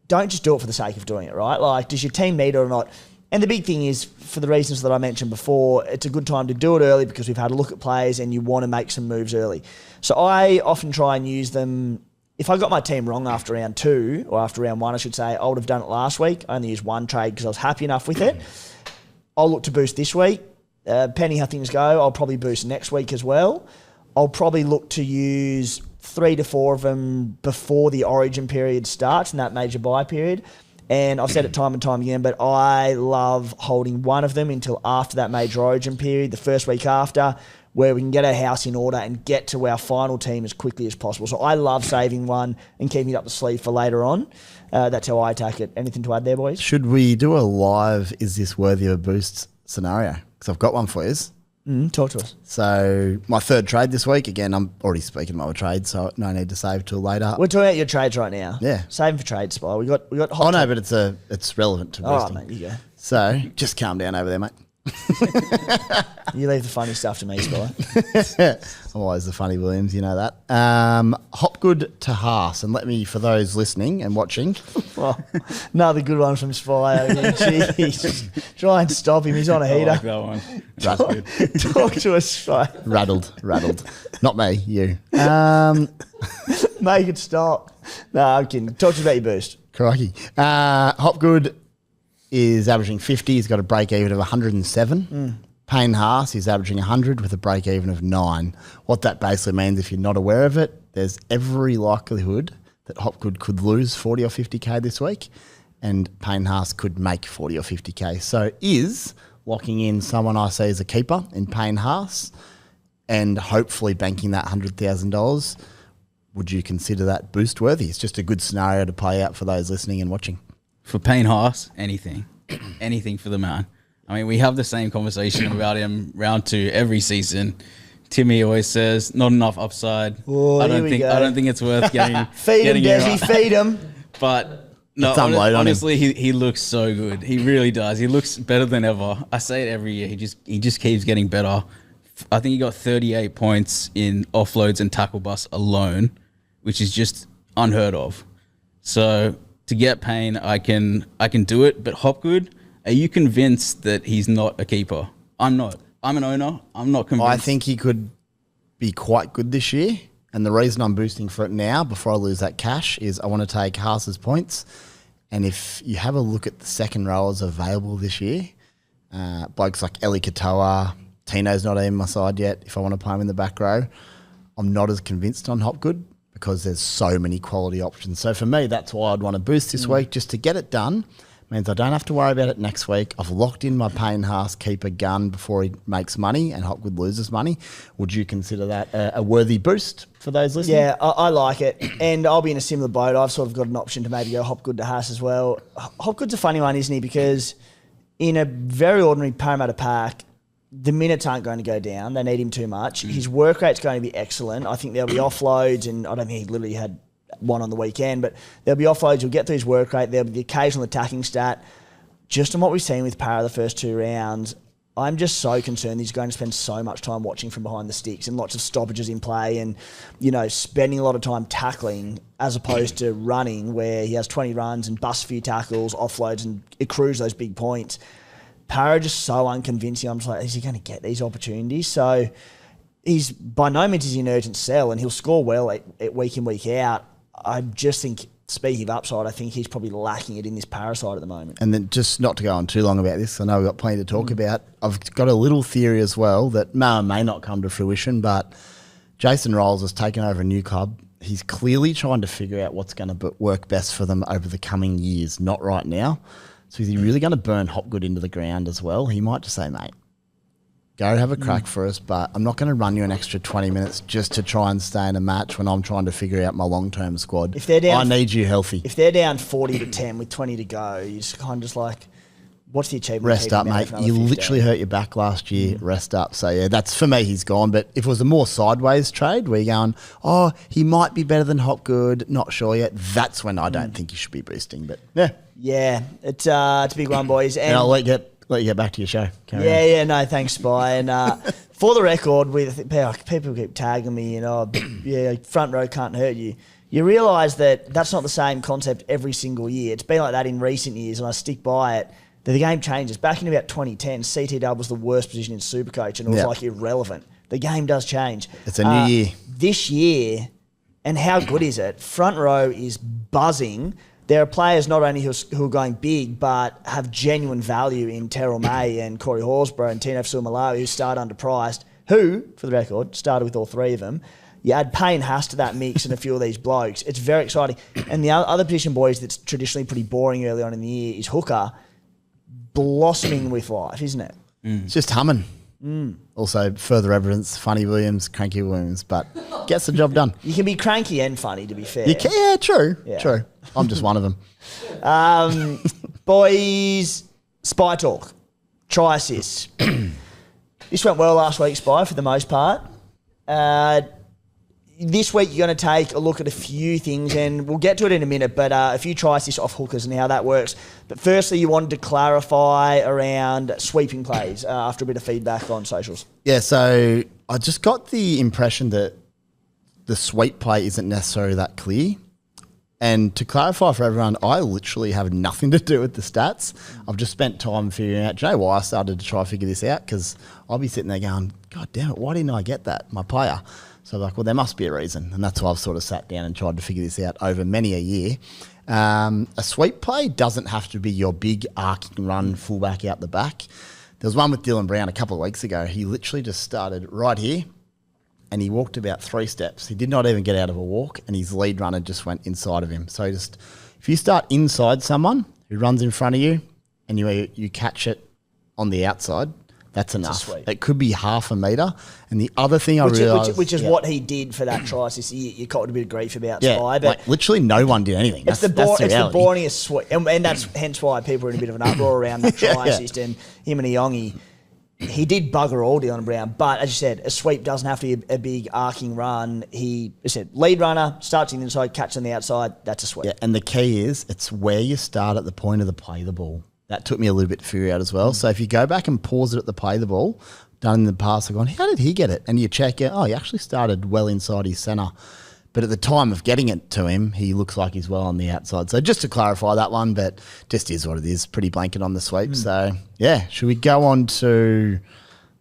Don't just do it for the sake of doing it, right? Does your team need it or not? And the big thing is, for the reasons that I mentioned before, it's a good time to do it early because we've had a look at players and you want to make some moves early. So I often try and use them. If I got my team wrong after round 2, or after round 1, I should say, I would have done it last week. I only used one trade because I was happy enough with it. I'll look to boost this week. Depending how things go, I'll probably boost next week as well. I'll probably look to use 3 to 4 of them before the origin period starts in that major buy period. And I've said it time and time again, but I love holding one of them until after that major origin period, the first week after, where we can get our house in order and get to our final team as quickly as possible. So I love saving one and keeping it up the sleeve for later on. That's how I attack it. Anything to add there, boys? Should we do a live, is this worthy of a boost scenario? Because I've got one for you. Talk to us. So my third trade this week, again, I'm already speaking my trade, so no need to save till later. We're talking about your trades right now. Yeah. Save them for trade, Spy. We got hot. Oh no, but it's relevant to All boosting. right, mate, you go. So just calm down over there, mate. You leave the funny stuff to me, Spy. I'm always the funny Williams, you know that. Hopgood to Haas, and let me, for those listening and watching. Well, another good one from Spy. Jeez. Try and stop him. He's on a I heater. like that one. That's good. Talk to us, Spy. Rattled. Not me, you. Make it stop. No, I'm kidding. Talk to us about your boost. Crikey. Hopgood is averaging 50. He's got a break even of 107. Payne Haas is averaging 100 with a break even of 9. What that basically means, if you're not aware of it, there's every likelihood that Hopgood could lose 40 or 50k this week, and Payne Haas could make 40 or 50k. So is locking in someone I see as a keeper in Payne Haas and hopefully banking that $100,000. Would you consider that boost worthy? It's just a good scenario to play out for those listening and watching. For Payne Haas, anything. Anything for the man. I mean, we have the same conversation about him round 2 every season. Timmy always says, not enough upside. Oh, I here don't we think go. I don't think it's worth getting Feed him, getting it Desi, right. feed him. But no, It's unload on him. honestly, he looks so good. He really does. He looks better than ever. I say it every year. He just keeps getting better. I think he got 38 points in offloads and tackle bust alone, which is just unheard of. So to get Payne, I can do it. But Hopgood, are you convinced that he's not a keeper? I'm not. I'm an owner. I'm not convinced. I think he could be quite good this year. And the reason I'm boosting for it now, before I lose that cash, is I want to take Haas's points. And if you have a look at the second rowers available this year, blokes like Eli Katoa, Tino's not in my side yet. If I want to play him in the back row, I'm not as convinced on Hopgood because there's so many quality options. So for me, that's why I'd want to boost this week, just to get it done. Means I don't have to worry about it next week. I've locked in my Payne Haas keeper gun before he makes money and Hopgood loses money. Would you consider that a worthy boost for those listening? Yeah, I like it. And I'll be in a similar boat. I've sort of got an option to maybe go Hopgood to Haas as well. Hopgood's a funny one, isn't he? Because in a very ordinary Parramatta pack, the minutes aren't going to go down. They need him too much. His work rate's going to be excellent. I think there'll be offloads, and I don't think he literally had one on the weekend, but there'll be offloads. He'll get through his work rate. There'll be the occasional attacking stat. Just on what we've seen with Parra the first 2 rounds, I'm just so concerned he's going to spend so much time watching from behind the sticks and lots of stoppages in play and, you know, spending a lot of time tackling as opposed to running, where he has 20 runs and busts a few tackles, offloads and accrues those big points. Parra just so unconvincing. I'm just like, is he going to get these opportunities? So he's by no means is he an urgent sell, and he'll score well at week in, week out. I just think, speaking of upside, I think he's probably lacking it in this Parasite at the moment. And then just not to go on too long about this, I know we've got plenty to talk about. I've got a little theory as well that may or may not come to fruition, but Jason Rolls has taken over a new club. He's clearly trying to figure out what's going to work best for them over the coming years, not right now. So is he really going to burn Hopgood into the ground as well? He might just say, mate, go have a crack for us, but I'm not going to run you an extra 20 minutes just to try and stay in a match when I'm trying to figure out my long-term squad. If they're down, I need you healthy. If they're down 40-10 with 20 to go, you just kind of just like, what's the achievement? Rest up, mate. You literally hurt your back last year. Rest up. So, yeah, that's for me, he's gone. But if it was a more sideways trade where you're going, oh, he might be better than Hopgood, not sure yet, that's when I don't think you should be boosting. But, yeah. Yeah, it's a big one, boys. And I'll let you get back to your show. Carry on. No, thanks, Spy. And for the record, people keep tagging me, front row can't hurt you. You realise that that's not the same concept every single year. It's been like that in recent years, and I stick by it. the game changes. Back in about 2010, CTW was the worst position in Supercoach, and it was like irrelevant. The game does change. It's a new year. This year, and how good is it? Front row is buzzing. There are players not only who are going big, but have genuine value in Terrell May and Corey Horsburgh and Tino Fasuamalawi, who start underpriced, who, for the record, started with all three of them. You add Payne Haas to that mix and a few of these blokes. It's very exciting. And the other position, boys, that's traditionally pretty boring early on in the year is hooker, blossoming with life, isn't it? It's just humming. Also, further evidence, Funny Williams, Cranky Williams, but gets the job done. You can be cranky and funny, to be fair. You can, yeah, true. I'm just one of them. Boys, Spy Talk. Try assists. This went well last week, Spy, for the most part. This week you're going to take a look at a few things, and we'll get to it in a minute, but a few try assists off hookers and how that works. But firstly, you wanted to clarify around sweeping plays after a bit of feedback on socials. Yeah, so I just got the impression that the sweep play isn't necessarily that clear. And to clarify for everyone, I literally have nothing to do with the stats. I've just spent time figuring out, do you know why I started to try to figure this out? Because I'll be sitting there going, God damn it, why didn't I get that, my player? So like, well, there must be a reason. And that's why I've sort of sat down and tried to figure this out over many a year. A sweep play doesn't have to be your big arcing run fullback out the back. There was one with Dylan Brown a couple of weeks ago. He literally just started right here and he walked about 3 steps. He did not even get out of a walk and his lead runner just went inside of him. So just, if you start inside someone who runs in front of you and you catch it on the outside, that's enough. It could be half a metre. And the other thing I realised... Which is what he did for that try assist. You caught a bit of grief about Spy. But like literally no one did anything. It's the boringest sweep. And that's hence why people are in a bit of an uproar around that try assist. And him and Iongi, he did bugger all Dylan Brown. But as you said, a sweep doesn't have to be a big arcing run. He said lead runner, starts in the inside, catch on the outside. That's a sweep. Yeah, and the key is it's where you start at the point of the play the ball. That took me a little bit to figure out as well. So if you go back and pause it at the play the ball, done in the past, I've gone, how did he get it? And you check it, he actually started well inside his centre. But at the time of getting it to him, he looks like he's well on the outside. So just to clarify that one, but just is what it is, pretty blanket on the sweep. So, yeah, should we go on to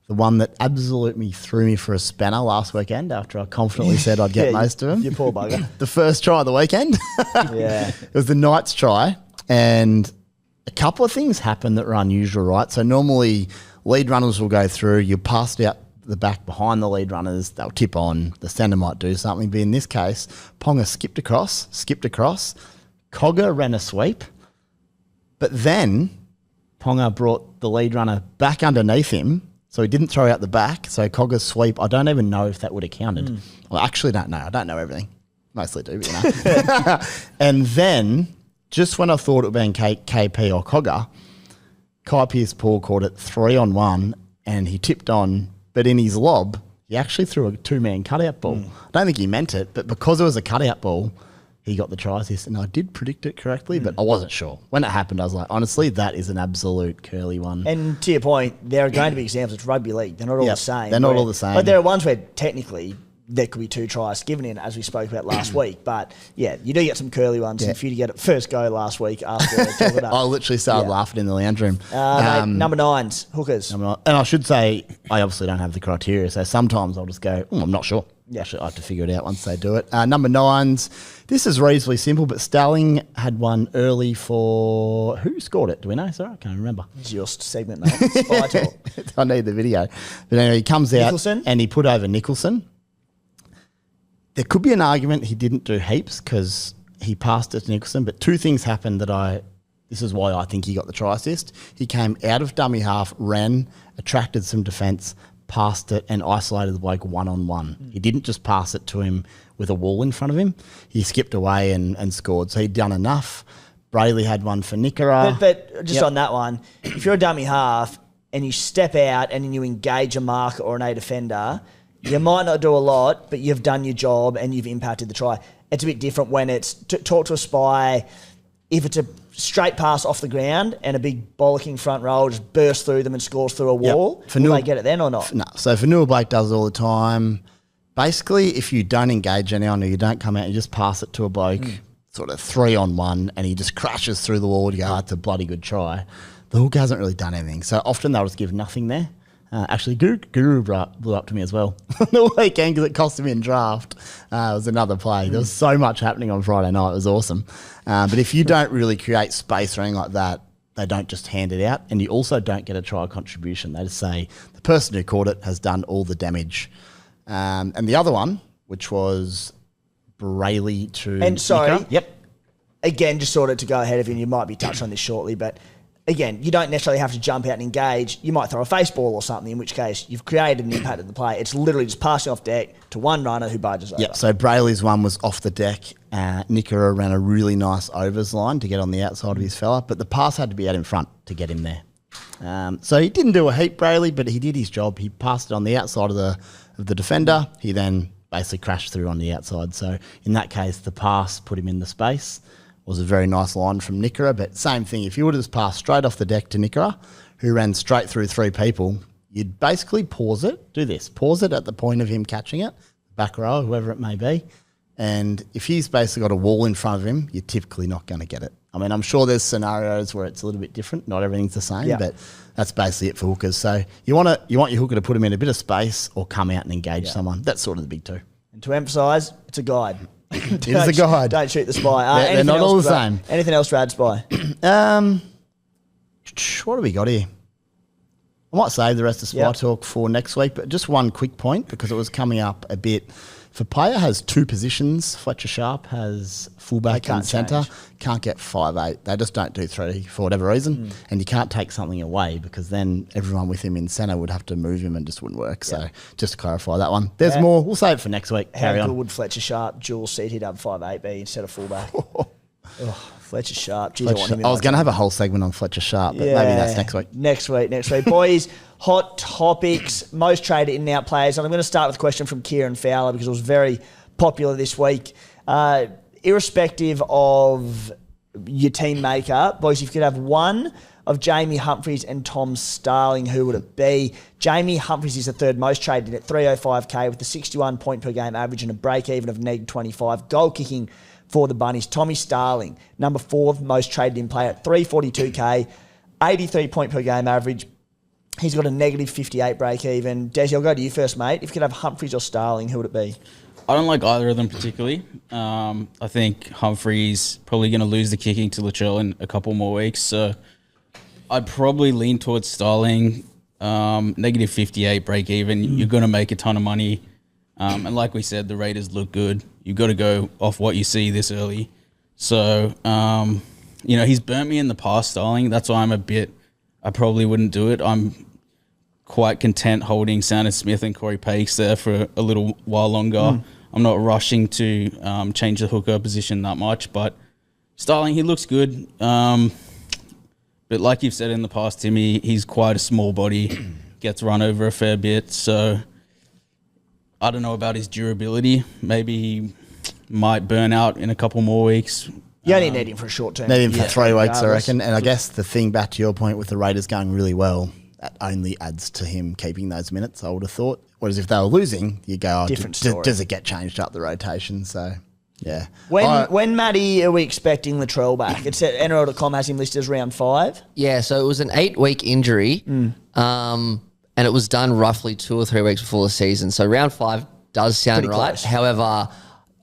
the one that absolutely threw me for a spanner last weekend after I confidently said I'd get most of them? You poor bugger. The first try of the weekend. Yeah. It was the Knights try, and a couple of things happen that are unusual, right? So normally lead runners will go through, you pass it out the back behind the lead runners, they'll tip on, the centre might do something. But in this case, Ponga skipped across, Cogger ran a sweep, but then Ponga brought the lead runner back underneath him, so he didn't throw out the back. So Cogger's sweep, I don't even know if that would have counted. Well, I actually don't know. I don't know everything. Mostly do, but you know. And then... just when I thought it would be KP or Cogger, Kai Pearce-Paul caught it 3-on-1 and he tipped on, but in his lob, he actually threw a 2-man cutout ball. I don't think he meant it, but because it was a cutout ball, he got the try assist. And I did predict it correctly, but I wasn't sure. When it happened, I was like, honestly, that is an absolute curly one. And to your point, there are going to be examples. It's rugby league. They're not all the same. They're not all the same. But there are ones where technically there could be 2 tries given in, as we spoke about last week. But, yeah, you do get some curly ones. Yeah. And for you to get it first go last week after it up. I literally started laughing in the lounge room. Mate, number 9s, hookers. And I should say, I obviously don't have the criteria, so sometimes I'll just go, I'm not sure. Yeah. Actually, I have to figure it out once they do it. Number 9s, this is reasonably simple, but Starling had one early for... Who scored it? Do we know? Sorry, I can't remember. It's your segment, mate. Spy Talk. I need the video. But anyway, he comes out Nicholson? And he put over Nicholson. There could be an argument he didn't do heaps because he passed it to Nicholson, but 2 things happened this is why I think he got the try assist. He came out of dummy half, ran, attracted some defence, passed it and isolated the bloke 1-on-1. He didn't just pass it to him with a wall in front of him. He skipped away and scored. So he'd done enough. Brayley had one for Nickera. But just on that one, if you're a dummy half and you step out and you engage a marker or an A defender, you might not do a lot, but you've done your job and you've impacted the try. It's a bit different when it's talk to a spy. If it's a straight pass off the ground and a big bollocking front row just bursts through them and scores through a wall, will they get it then or not? No. So Fanua Blake does it all the time. Basically, if you don't engage anyone or you don't come out, you just pass it to a bloke, sort of 3-on-1, and he just crashes through the wall. You go, it's a bloody good try. the hooker hasn't really done anything. So often they'll just give nothing there. Actually, Guru blew up to me as well the weekend because it cost him in draft. It was another play. There was so much happening on Friday night. It was awesome. But if you don't really create space or anything like that, they don't just hand it out. And you also don't get a try contribution. They just say the person who caught it has done all the damage. And the other one, which was Brayley to And sorry, Nicker. Yep. Again, just sort of to go ahead of you, and you might be touched on this shortly, but again, you don't necessarily have to jump out and engage. You might throw a face ball or something, in which case you've created an impact of the play. It's literally just passing off deck to one runner who barges over. Yep, so Brayley's one was off the deck. Nicker ran a really nice overs line to get on the outside of his fella, but the pass had to be out in front to get him there. So he didn't do a heap, Brayley, but he did his job. He passed it on the outside of the defender. He then basically crashed through on the outside. So in that case, the pass put him in the space. Was a very nice line from Nickera, but same thing. If you would have just passed straight off the deck to Nickera, who ran straight through three people, you'd basically pause it, do this, pause it at the point of him catching it, back row, whoever it may be, and if he's basically got a wall in front of him, you're typically not going to get it. I mean, I'm sure there's scenarios where it's a little bit different, not everything's the same, but that's basically it for hookers. So you want your hooker to put him in a bit of space or come out and engage someone. That's sort of the big two. And to emphasise, it's a guide. It is a guide. Don't shoot the spy. They're not all the same. Anything else to add, Spy? What do we got here? I might save the rest of Spy Talk for next week, but just one quick point because it was coming up a bit. If a player has two positions, Fletcher Sharp has fullback and centre, can't get 5'8". They just don't do three for whatever reason. And you can't take something away because then everyone with him in centre would have to move him and just wouldn't work. So just to clarify that one. There's more. We'll save it for next week. Carry How good on. would Fletcher Sharp dual seat he'd have 5'8" be instead of fullback? Fletcher Sharp. Geez, I was going to have a whole segment on Fletcher Sharp, but maybe that's next week. Next week. Boys, hot topics, most traded in and out players. And I'm going to start with a question from Kieran Fowler because it was very popular this week. Irrespective of your team makeup, boys, if you could have one of Jamie Humphreys and Tom Starling, who would it be? Jamie Humphreys is the third most traded at 305k with a 61 point per game average and a break even of -25. Goal kicking for the Bunnies. Tommy Starling, number 4 most traded in player at 342k, 83 point per game average. He's got a -58 break even. Desi, I'll go to you first, mate. If you could have Humphreys or Starling, who would it be? I don't like either of them particularly. I think Humphreys probably going to lose the kicking to Latrell in a couple more weeks. So I'd probably lean towards Starling. -58 break even. You're going to make a ton of money. And like we said, the Raiders look good. You've got to go off what you see this early. So, he's burnt me in the past, Starling. That's why I probably wouldn't do it. I'm quite content holding Sandon Smith and Corey Pakes there for a little while longer. I'm not rushing to change the hooker position that much, but Starling, he looks good. But like you've said in the past, Timmy, he's quite a small body, gets run over a fair bit. So I don't know about his durability. Maybe he might burn out in a couple more weeks. You only need him for a short term. Need him for 3 weeks, I reckon. And I guess the thing back to your point with the Raiders going really well, that only adds to him keeping those minutes, I would have thought. Whereas if they were losing, you go, Different story. Does it get changed up the rotation? So, yeah. When Matty, are we expecting Latrell back? It's at NRL.com has him listed as round 5. Yeah, so it was an 8-week injury, and it was done roughly 2 or 3 weeks before the season. So round 5 does sound Pretty right. close. However,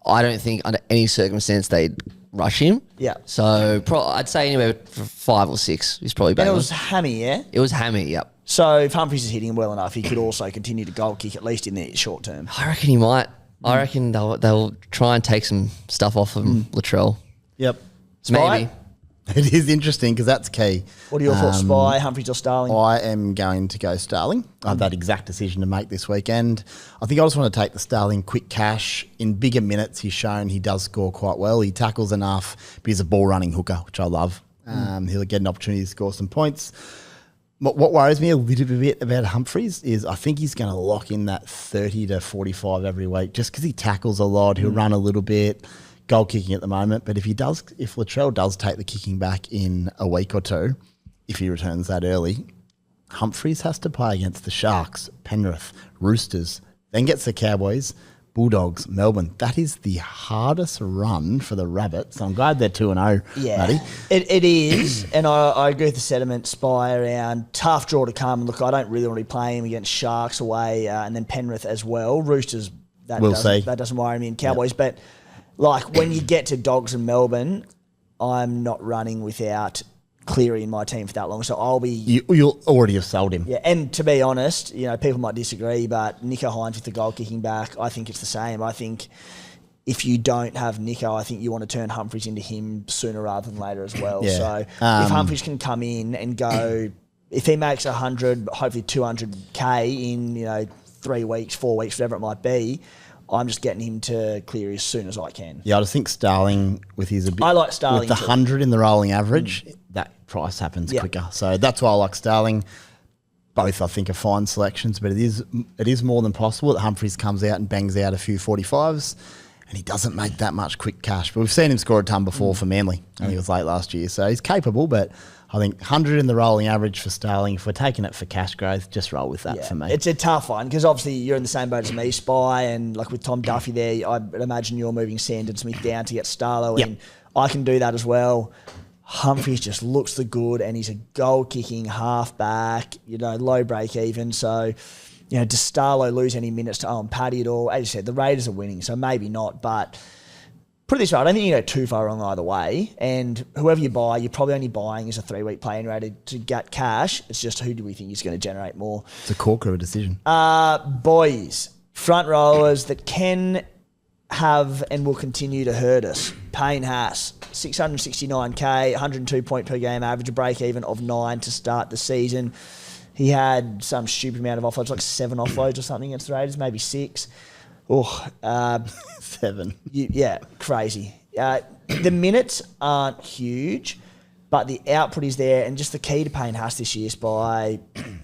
I don't think under any circumstance they'd rush him. Yeah. So I'd say anywhere for 5 or 6 is probably And better. it was hammy, yeah? It was hammy, yep. So if Humphreys is hitting him well enough, he could also continue to goal kick at least in the short term. I reckon he might. I reckon they'll try and take some stuff off of Latrell. Yep. Maybe. It is interesting because that's key. What are your thoughts, Spy, Humphreys or Starling? I am going to go Starling. I have that exact decision to make this weekend. I think I just want to take the Starling quick cash. In bigger minutes, he's shown he does score quite well. He tackles enough, but he's a ball-running hooker, which I love. He'll get an opportunity to score some points. What worries me a little bit about Humphreys is I think he's going to lock in that 30 to 45 every week just because he tackles a lot. He'll run a little bit. Goal kicking at the moment, but if Latrell does take the kicking back in a week or two, if he returns that early, Humphreys has to play against the Sharks, Penrith, Roosters, then gets the Cowboys, Bulldogs, Melbourne. That is the hardest run for the Rabbits. I'm glad they're 2-0, Yeah, Matty. it is, and I agree with the sentiment, Spy, around tough draw to come. Look, I don't really want to be playing him against Sharks away and then Penrith as well. Roosters, that doesn't worry me, and Cowboys. But, like, when you get to Dogs and Melbourne, I'm not running without Cleary in my team for that long, so I'll be... You'll already have sold him. Yeah, and to be honest, people might disagree, but Nico Hines with the goal kicking back, I think it's the same. I think if you don't have Nico, I think you want to turn Humphreys into him sooner rather than later as well. Yeah. So if Humphreys can come in and go... If he makes 100, hopefully 200K in, 3 weeks, 4 weeks, whatever it might be, I'm just getting him to Cleary as soon as I can. Yeah, I just think Starling with his... I like Starling with the too. 100 in the rolling average, that price happens quicker. So that's why I like Starling. Both, I think, are fine selections, but it is more than possible that Humphreys comes out and bangs out a few 45s, and he doesn't make that much quick cash. But we've seen him score a ton before for Manly. I think it was late last year. So he's capable, but I think 100 in the rolling average for Starling. If we're taking it for cash growth, just roll with that for me. It's a tough one because obviously you're in the same boat as me, Spy, and like with Tom Duffy there, I imagine you're moving Sandon Smith down to get Starlo, and I can do that as well. Humphreys just looks the good, and he's a goal-kicking halfback, low break even. So, does Starlo lose any minutes to Owen Paddy at all? As you said, the Raiders are winning, so maybe not. But put it this way, I don't think you go too far wrong either way. And whoever you buy, you're probably only buying as a 3-week play-in rate to get cash. It's just who do we think is going to generate more? It's a corker of a decision. Boys, front rowers that can have and will continue to hurt us. Payne Haas, 669K, 102 point per game average, a break even of 9 to start the season. He had some stupid amount of offloads, like 7 offloads or something against the Raiders, maybe 6. 7. Crazy. The minutes aren't huge, but the output is there, and just the key to Payne Haas this year, Spy,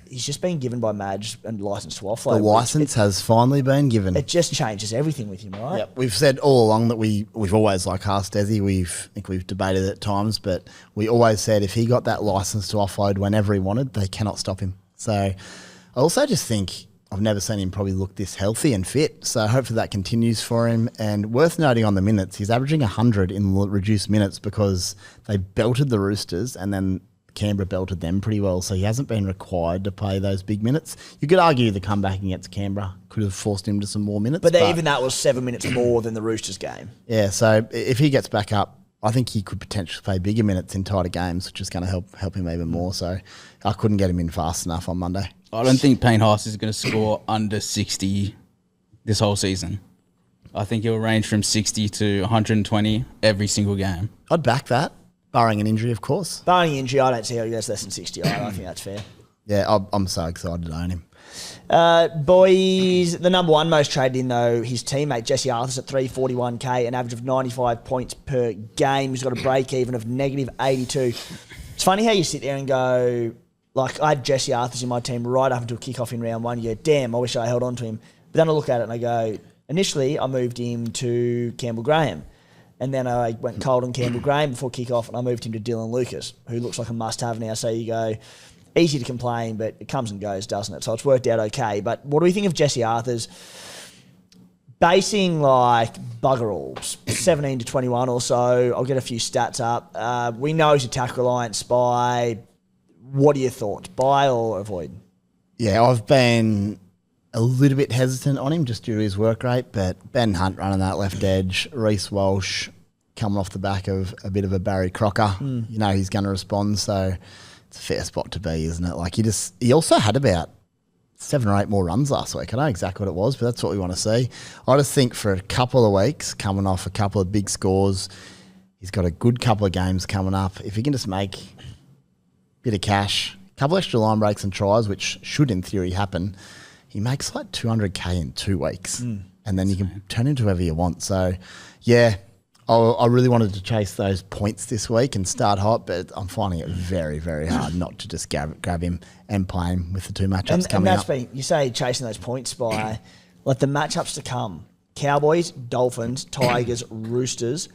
he's just been given by Madge and licence to offload. The licence has finally been given. It just changes everything with him, right? Yep. We've said all along that we've always liked Haas Desi. I think we've debated it at times, but we always said if he got that licence to offload whenever he wanted, they cannot stop him. So I also just think I've never seen him probably look this healthy and fit. So hopefully that continues for him. And worth noting on the minutes, he's averaging 100 in reduced minutes because they belted the Roosters and then Canberra belted them pretty well. So he hasn't been required to play those big minutes. You could argue the comeback against Canberra could have forced him to some more minutes. But even that was 7 minutes more than the Roosters game. Yeah, so if he gets back up, I think he could potentially play bigger minutes in tighter games, which is going to help him even more. So I couldn't get him in fast enough on Monday. I don't think Payne Haas is going to score under 60 this whole season. I think he'll range from 60 to 120 every single game. I'd back that, barring an injury, of course. Barring injury, I don't see how he goes less than 60. I think that's fair. Yeah, I'm so excited to own him. Boys, the number one most traded in, though, his teammate Jesse Arthars at 341K, an average of 95 points per game. He's got a break even of negative 82. It's funny how you sit there and go, like, I had Jesse Arthars in my team right up until kickoff in round 1. You go, damn, I wish I held on to him. But then I look at it and I go, initially I moved him to Campbell Graham. And then I went cold on Campbell Graham before kickoff, and I moved him to Dylan Lucas, who looks like a must-have now. So you go, easy to complain, but it comes and goes, doesn't it? So it's worked out okay. But what do we think of Jesse Arthars? Basing like bugger all, 17 to 21 or so. I'll get a few stats up. We know he's a tackle reliant Spy. What are your thoughts? Buy or avoid? Yeah, I've been a little bit hesitant on him just due to his work rate, but Ben Hunt running that left edge, Reece Walsh coming off the back of a bit of a Barry Crocker. You know he's going to respond, so it's a fair spot to be, isn't it? Like he also had about 7 or 8 more runs last week. I don't know exactly what it was, but that's what we want to see. I just think for a couple of weeks, coming off a couple of big scores, he's got a good couple of games coming up. If he can just make a bit of cash, a couple extra line breaks and tries, which should in theory happen, he makes like 200K in 2 weeks. And then you can turn into whoever you want. So, yeah, I really wanted to chase those points this week and start hot, but I'm finding it very, very hard not to just grab him and play him with the 2 matchups coming up. You say chasing those points by, like the matchups to come, Cowboys, Dolphins, Tigers, Roosters,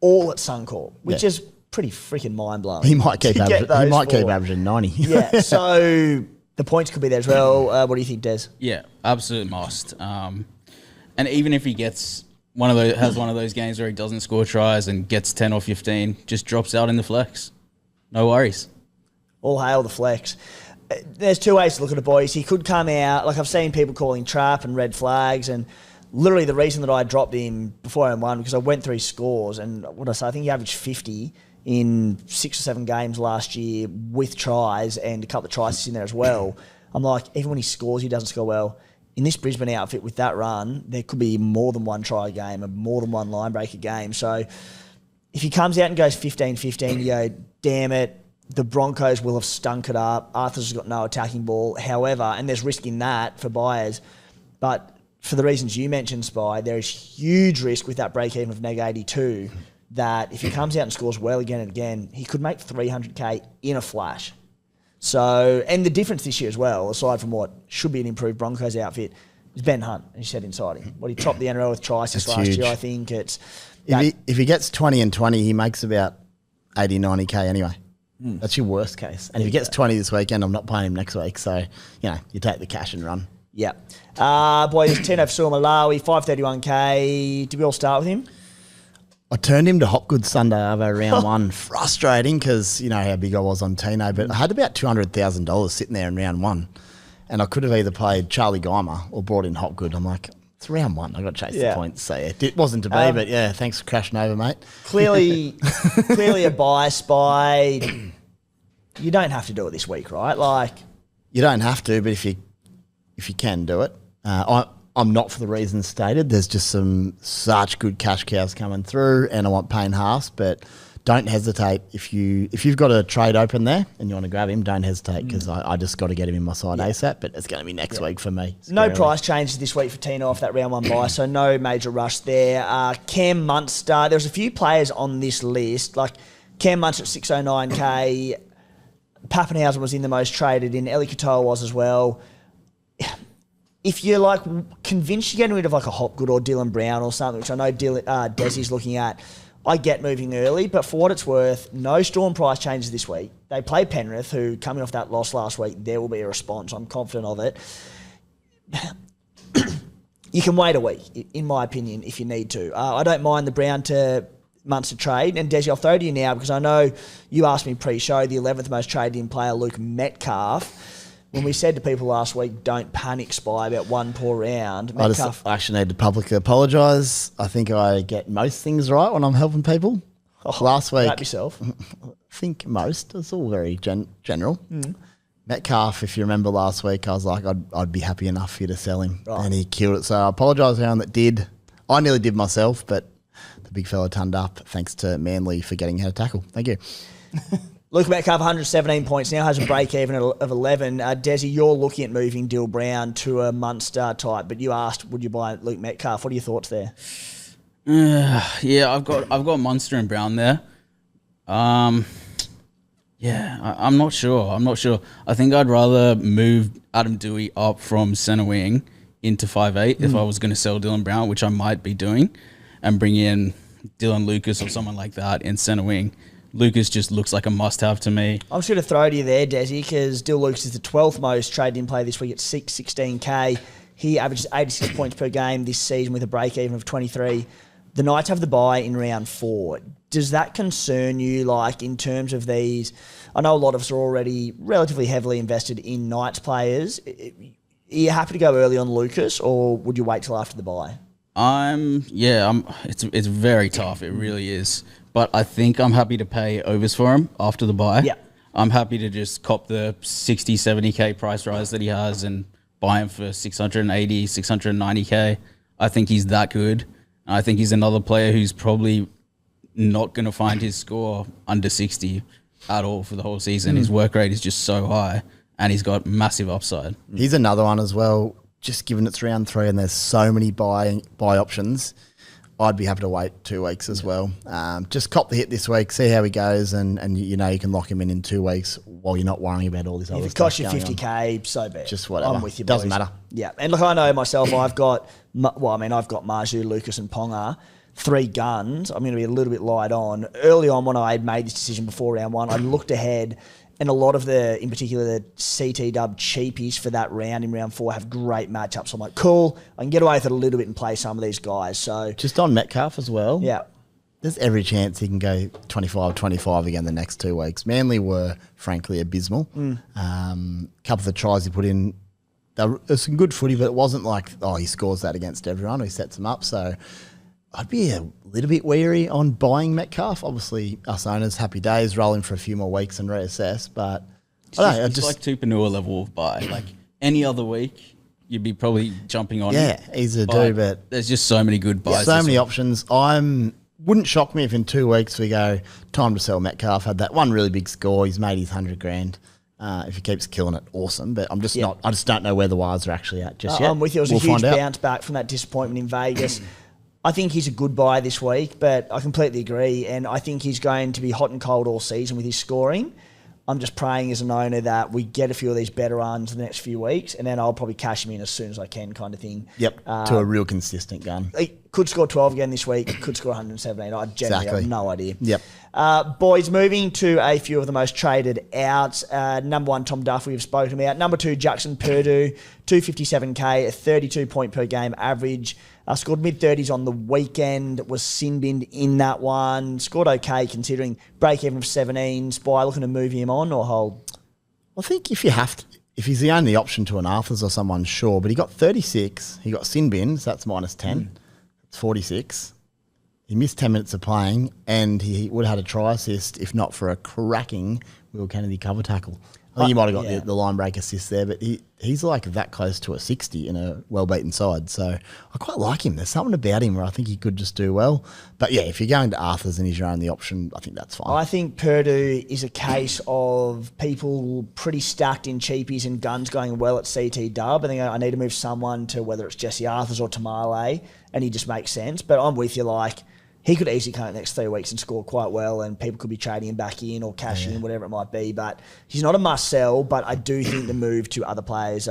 all at Suncorp, which is pretty freaking mind-blowing. He might keep averaging 90. Yeah, so the points could be there as well. What do you think, Des? Yeah, absolute must. And even if he gets one of those games where he doesn't score tries and gets 10 or 15, just drops out in the flex. No worries. All hail the flex. There's two ways to look at it, boys. He could come out, like I've seen people calling trap and red flags, and literally the reason that I dropped him before I won, because I went through his scores, and what I say, I think he averaged 50 in 6 or 7 games last year with tries, and a couple of tries in there as well. I'm like, even when he scores, he doesn't score well. In this Brisbane outfit with that run, there could be more than one try game and more than one line breaker game. So if he comes out and goes 15-15, you go, damn it, the Broncos will have stunk it up. Arthars has got no attacking ball. However, and there's risk in that for buyers, but for the reasons you mentioned, Spy, there is huge risk with that break-even of neg 82 that if he comes out and scores well again and again, he could make 300K in a flash. So, and the difference this year as well, aside from what should be an improved Broncos outfit, is Ben Hunt, as you said inside him. He topped the NRL with tries last year, I think. If he gets 20 and 20, he makes about 80, 90K anyway. That's your worst case. And if he gets 20 this weekend, I'm not playing him next week. So, you take the cash and run. Yeah. Boys, Tino Malawi, 531K. Did we all start with him? I turned him to Hopgood Sunday over round one. Frustrating because you know how big I was on Tino, but I had about $200,000 sitting there in round one. And I could have either played Charlie Geimer or brought in Hopgood. I'm like, it's round one. I got to chase the points. So it wasn't to be, but thanks for crashing over, mate. Clearly a buy, Spy. You don't have to do it this week, right? Like, you don't have to, but if you can do it, I'm not for the reasons stated. There's just such good cash cows coming through, and I want Payne Haas, but don't hesitate. If you've got a trade open there and you want to grab him, don't hesitate because I just got to get him in my side ASAP, but it's going to be next week for me. No price changes this week for Tino off that round one buy, so no major rush there. Cam Munster, there's a few players on this list, like Cam Munster at 609K, Pappenhausen was in the most traded in, Eli Katoa was as well. If you're like convinced you're getting rid of like a Hopgood or Dylan Brown or something, which I know Desi's looking at, I get moving early, but for what it's worth, no Storm price changes this week. They play Penrith, who coming off that loss last week, there will be a response. I'm confident of it. You can wait a week, in my opinion, if you need to. I don't mind the Brown to Munster trade. And Desi, I'll throw to you now because I know you asked me pre-show, the 11th most traded in player, Luke Metcalf. When we said to people last week, don't panic, Spy, about one poor round. I actually need to publicly apologise. I think I get most things right when I'm helping people. Last week, yourself. I think most. It's all very general. Metcalf, if you remember last week, I was like, I'd be happy enough for you to sell him. Right. And he killed it. So I apologise to anyone that did. I nearly did myself, but the big fella turned up thanks to Manly for getting how to tackle. Thank you. Luke Metcalf, 117 points, now has a break-even of 11. Desi, you're looking at moving Dill Brown to a Munster type, but you asked, would you buy Luke Metcalf? What are your thoughts there? Yeah, I've got Munster and Brown there. I'm not sure. I think I'd rather move Adam Dewey up from centre wing into 5'8" if I was going to sell Dylan Brown, which I might be doing, and bring in Dylan Lucas or someone like that in centre wing. Lucas just looks like a must-have to me. I'm just going to throw to you there, Desi, because Dill Lucas is the 12th most traded in play this week at 616K. He averages 86 points per game this season with a break-even of 23. The Knights have the bye in round 4. Does that concern you, like, in terms of these? I know a lot of us are already relatively heavily invested in Knights players. Are you happy to go early on Lucas, or would you wait till after the bye? It's very tough. It really is. But I think I'm happy to pay overs for him after the buy. Yeah. I'm happy to just cop the 60, 70K price rise that he has and buy him for 680, 690K. I think he's that good. I think he's another player who's probably not going to find his score under 60 at all for the whole season. His work rate is just so high and he's got massive upside. He's another one as well, just given it's round 3 and there's so many buy options. I'd be happy to wait 2 weeks as well. Just cop the hit this week, see how he goes, and you know you can lock him in 2 weeks while you're not worrying about all this other stuff. If it costs you 50K, so bad. Just whatever. I'm with you, Doesn't boys. matter. Yeah, and look, I know myself, I've got Marju, Lucas and Ponga, 3 guns. I'm going to be a little bit light on. Early on when I had made this decision before round 1, I looked ahead And a lot of in particular, the CT dub cheapies for that round in round 4 have great matchups. So I'm like, cool, I can get away with it a little bit and play some of these guys. So just on Metcalf as well. Yeah. There's every chance he can go 25-25 again the next 2 weeks. Manly were, frankly, abysmal. Couple of the tries he put in, there was some good footy, but it wasn't like, he scores that against everyone. He sets them up. So I'd be a little bit wary on buying Metcalf. Obviously, us owners, happy days, rolling for a few more weeks and reassess. But I don't know, it's like Tupanua level of buy. Like any other week, you'd be probably jumping on. Yeah, easy to do, but there's just so many good buys. So many options. Wouldn't shock me if in 2 weeks we go, time to sell Metcalf. Had that one really big score. He's made his $100,000. If he keeps killing it, awesome. But I'm just not. I just don't know where the wires are actually at just yet. I'm with you. It was a huge bounce back from that disappointment in Vegas. I think he's a good buy this week, but I completely agree. And I think he's going to be hot and cold all season with his scoring. I'm just praying as an owner that we get a few of these better runs in the next few weeks, and then I'll probably cash him in as soon as I can, kind of thing. Yep, to a real consistent gun. He could score 12 again this week, could score 117. I generally have no idea. Yep. Boys, moving to a few of the most traded outs. Number 1, Tom Duffy, we've spoken about. Number 2, Jackson Purdue, 257k, a 32 point per game average. Scored mid-30s on the weekend, was sin-binned in that one. Scored okay considering break-even of 17. Spy looking to move him on or hold? I think if he's the only option to an Arthars or someone, sure. But he got 36. He got sin-binned, so that's minus 10. It's 46. He missed 10 minutes of playing, and he would have had a try assist if not for a cracking Will Kennedy cover tackle. I think he might have got the line break assist there, but he's like that close to a 60 in a well-beaten side. So I quite like him. There's something about him where I think he could just do well. But yeah, if you're going to Arthars and he's your only option, I think that's fine. I think Purdue is a case of people pretty stacked in cheapies and guns going well at CT dub. I think I need to move someone to whether it's Jesse Arthars or Tamale, and he just makes sense. But I'm with you, like, he could easily come in the next 3 weeks and score quite well, and people could be trading him back in or cashing in, whatever it might be. But he's not a must-sell, but I do think the move to other players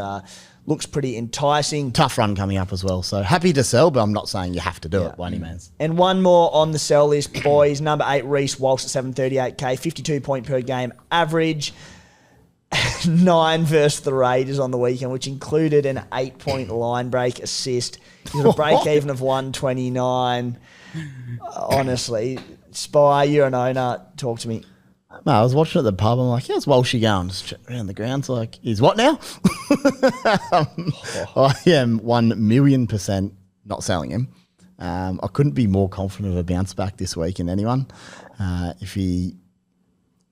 looks pretty enticing. Tough run coming up as well. So happy to sell, but I'm not saying you have to do it by any means. And one more on the sell list, boys. Number 8, Reece Walsh at 738k, 52 point per game average. 9 versus the Raiders on the weekend, which included an 8-point line break assist. He's got a break even of 129. Honestly, Spy, you're an owner. Talk to me. No, I was watching at the pub. I'm like, how's Walshy going? Just around the grounds. Like, he's what now? I am 1,000,000% not selling him. I couldn't be more confident of a bounce back this week in anyone. If he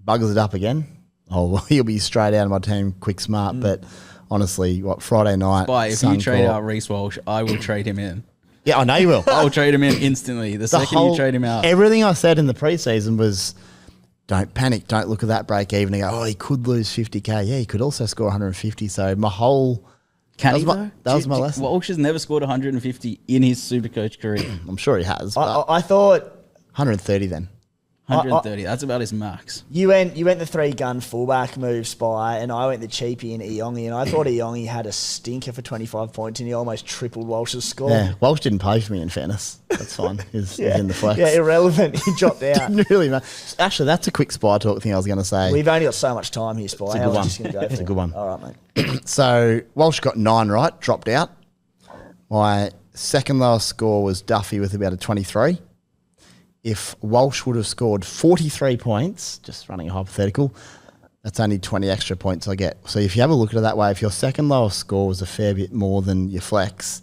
buggers it up again, he'll be straight out of my team, quick, smart. But honestly, Friday night? If you trade out Reece Walsh, I will trade him in. Yeah, I know you will. I'll trade him in instantly. The second you trade him out. Everything I said in the preseason was, don't panic. Don't look at that break even and go, he could lose 50k. Yeah, he could also score 150. So my whole... Can he though? That was my lesson. Walsh has never scored 150 in his Supercoach career. I'm sure he has. I thought... 130 then. 130. That's about his max. You went the 3-gun fullback move, Spy, and I went the cheapie in Iongi, and I thought Iongi had a stinker for 25 points, and he almost tripled Walsh's score. Yeah, Walsh didn't pay for me, in fairness. That's fine. He's in the flex. Yeah, irrelevant. He dropped out. Didn't really matter. Actually, that's a quick Spy talk thing I was going to say. We've only got so much time here, Spy. It's a good one. It's a good one. All right, mate. So Walsh got 9 right, dropped out. My second lowest score was Duffy with about a 23. If Walsh would have scored 43 points, just running a hypothetical, that's only 20 extra points I get. So if you have a look at it that way, if your second lowest score was a fair bit more than your flex,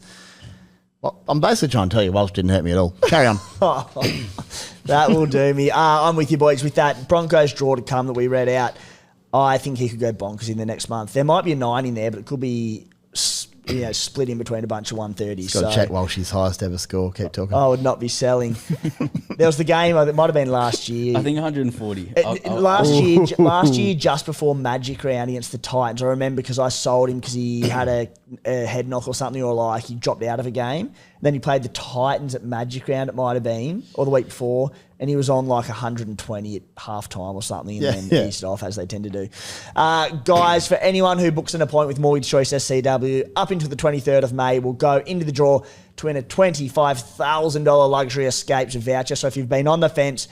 well, I'm basically trying to tell you Walsh didn't hurt me at all. Carry on. That will do me. I'm with you, boys. With that Broncos draw to come that we read out, I think he could go bonkers in the next month. There might be a 9 in there, but it could be split in between a bunch of 130s. Got to check Walsh's highest ever score. Keep talking. I would not be selling. There was the game that might have been last year. I think 140. Last year, just before Magic round against the Titans, I remember because I sold him because he had a head knock or something, or like he dropped out of a game. Then he played the Titans at Magic round, it might have been, or the week before, and he was on like 120 at halftime or something, and then eased off as they tend to do. Guys, for anyone who books an appointment with Mortgage Choice SCW, up until the 23rd of May, we'll go into the draw to win a $25,000 luxury escapes voucher. So if you've been on the fence,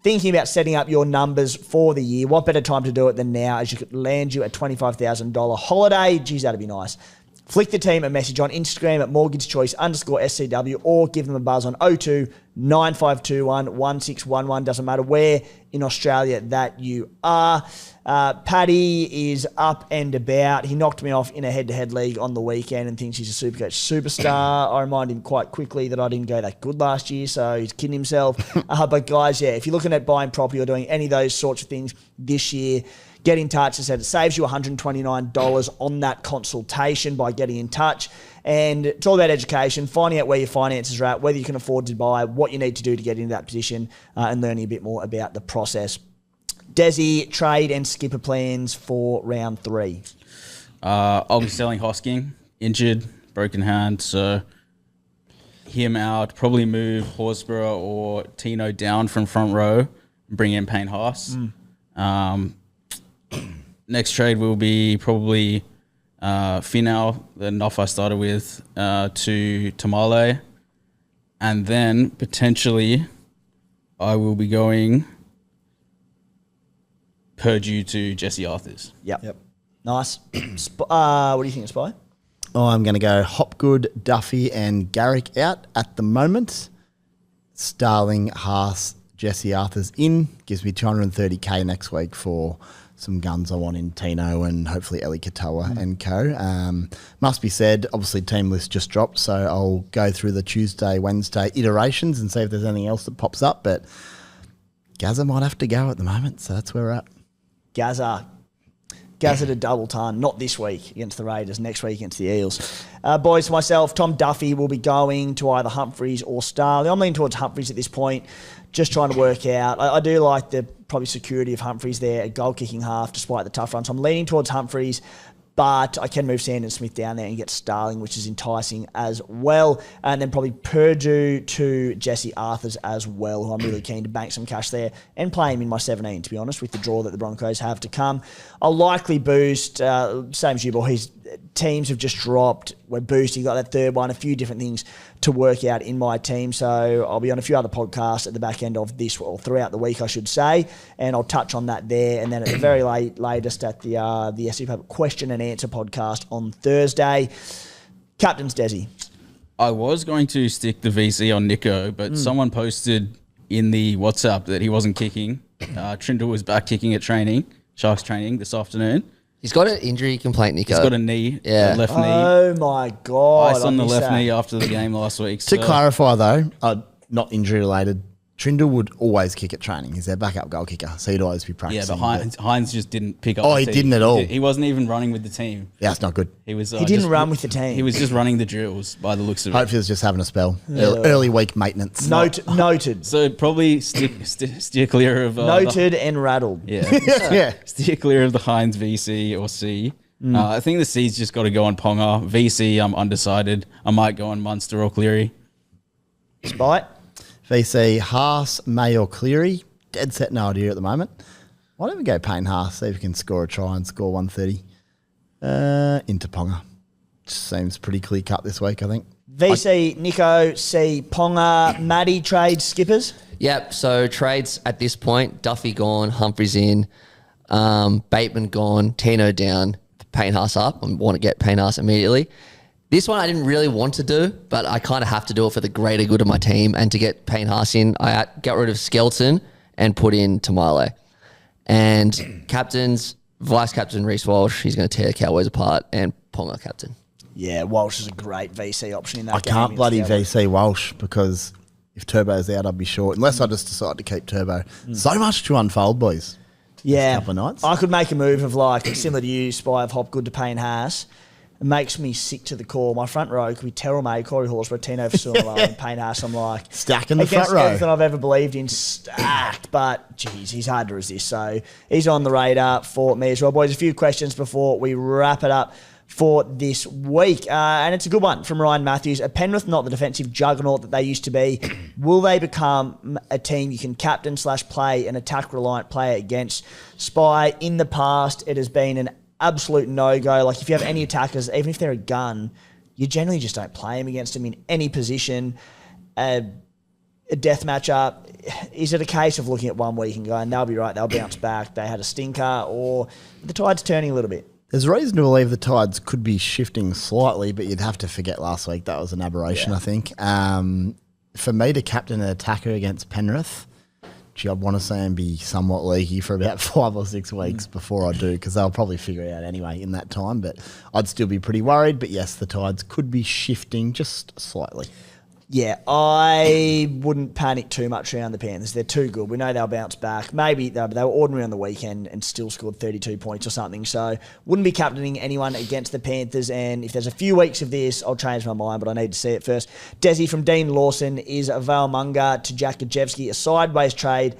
thinking about setting up your numbers for the year, what better time to do it than now, as you could land you a $25,000 holiday? Geez, that'd be nice. Flick the team a message on Instagram at mortgagechoice_SCW or give them a buzz on 02 9521 1611. Doesn't matter where in Australia that you are. Paddy is up and about. He knocked me off in a head-to-head league on the weekend and thinks he's a Supercoach superstar. I remind him quite quickly that I didn't go that good last year, so he's kidding himself. But guys, yeah, if you're looking at buying property or doing any of those sorts of things this year, get in touch. As I said, it saves you $129 on that consultation by getting in touch. And it's all about education, finding out where your finances are at, whether you can afford to buy, what you need to do to get into that position, and learning a bit more about the process. Desi, trade and skipper plans for round 3. I'll be selling Hosking, injured, broken hand, so him out. Probably move Horsburgh or Tino down from front row, bring in Payne Haas. Next trade will be probably Finau, the Noff I started with, to Tamale. And then potentially I will be going Purdue to Jesse Arthars. Yep. Nice. What do you think of Spy? Oh, I'm going to go Hopgood, Duffy, and Garrick out at the moment. Starling, Haas, Jesse Arthars in. Gives me $230K next week for some guns I want in Tino and hopefully Eli Katoa and co. Must be said, obviously team list just dropped, so I'll go through the Tuesday, Wednesday iterations and see if there's anything else that pops up. But Gaza might have to go at the moment, so that's where we're at. Gaza to double ton, not this week against the Raiders, next week against the Eels. Boys, myself, Tom Duffy will be going to either Humphreys or Starling. I'm leaning towards Humphreys at this point, just trying to work out. I do like the probably security of Humphreys there, a goal-kicking half despite the tough run. So I'm leaning towards Humphreys, but I can move Sandon Smith down there and get Starling, which is enticing as well. And then probably Purdue to Jesse Arthars as well, who I'm really keen to bank some cash there and play him in my 17, to be honest, with the draw that the Broncos have to come. I'll likely boost, same as you, boys. Teams have just dropped. We're boosting, got that third one, a few different things to work out in my team. So I'll be on a few other podcasts at the back end of this, or throughout the week, I should say, and I'll touch on that there. And then at the very latest at the SC Playbook question and answer podcast on Thursday. Captain's Desi. I was going to stick the VC on Nico, but someone posted in the WhatsApp that he wasn't kicking. Trindle was back kicking at training, Sharks training this afternoon. He's got an injury complaint, Nico. He's got a knee, left knee. Oh my God. Ice on the left knee after the game last week. To clarify though, not injury related, Trindle would always kick at training. He's their backup goal kicker, so he'd always be practicing. Yeah, but Hines just didn't pick up. Oh, he didn't at all. He wasn't even running with the team. Yeah, it's not good. He was. He didn't run with the team. He was just running the drills by the looks of it. Hopefully, he's just having a spell. Early week maintenance. Noted. So probably steer clear of Noted and rattled. Yeah, Yeah. steer clear of the Hines VC or C. I think the C's just got to go on Ponga. VC, I'm undecided. I might go on Munster or Cleary. Spite. VC, Haas, May or Cleary. Dead set no idea at the moment. Why don't we go Payne Haas, see if we can score a try and score 130 into Ponga. Seems pretty clear cut this week, I think. VC, Nico, C, Ponga, Matty, trade, skippers. Yep, so trades at this point, Duffy gone, Humphreys in, Bateman gone, Tino down, Payne Haas up. I want to get Payne Haas immediately. This one I didn't really want to do, but I kind of have to do it for the greater good of my team. And to get Payne Haas in, I got rid of Skelton and put in Tamale. And captains, vice captain Reece Walsh, he's going to tear the Cowboys apart, and Ponga captain. Yeah, Walsh is a great VC option in that I game. can't bloody Cowboys. VC Walsh because if Turbo's out, I'd be short. Unless I just decide to keep Turbo. So much to unfold, boys. Yeah, couple of nights. I could make a move of like, similar to you, Spy, of Hopgood to Payne Haas. It makes me sick to the core. My front row could be Terrell May, Corey Horsburgh, Tino Fasula, and Payne Haas. I'm like... Stacking the against front row. everything I've ever believed in, stacked. But, geez, he's hard to resist. So, he's on the radar for me as well. Boys, a few questions before we wrap it up for this week. And it's a good one from Ryan Matthews. Are Penrith not the defensive juggernaut that they used to be? Will they become a team you can captain/play an attack-reliant player against? Spy, in the past, it has been an absolute no-go. Like, if you have any attackers, even if they're a gun, you generally just don't play them against them in any position. a death matchup. Is it a case of looking at 1 week and going, they'll be right, they'll bounce back, they had a stinker, or the tide's turning a little bit? There's reason to believe the tides could be shifting slightly, but you'd have to forget last week. That was an aberration, I think. For me to captain an attacker against Penrith, I'd want to see him be somewhat leaky for about 5 or 6 weeks before I do, because they'll probably figure it out anyway in that time. But I'd still be pretty worried. But yes, the tides could be shifting just slightly. Yeah, I wouldn't panic too much around the Panthers. They're too good. We know they'll bounce back. Maybe they were ordinary on the weekend and still scored 32 points or something. So wouldn't be captaining anyone against the Panthers. And if there's a few weeks of this, I'll change my mind, but I need to see it first. Desi from Dean Lawson, is Valmunga to Jack Gajewski a sideways trade?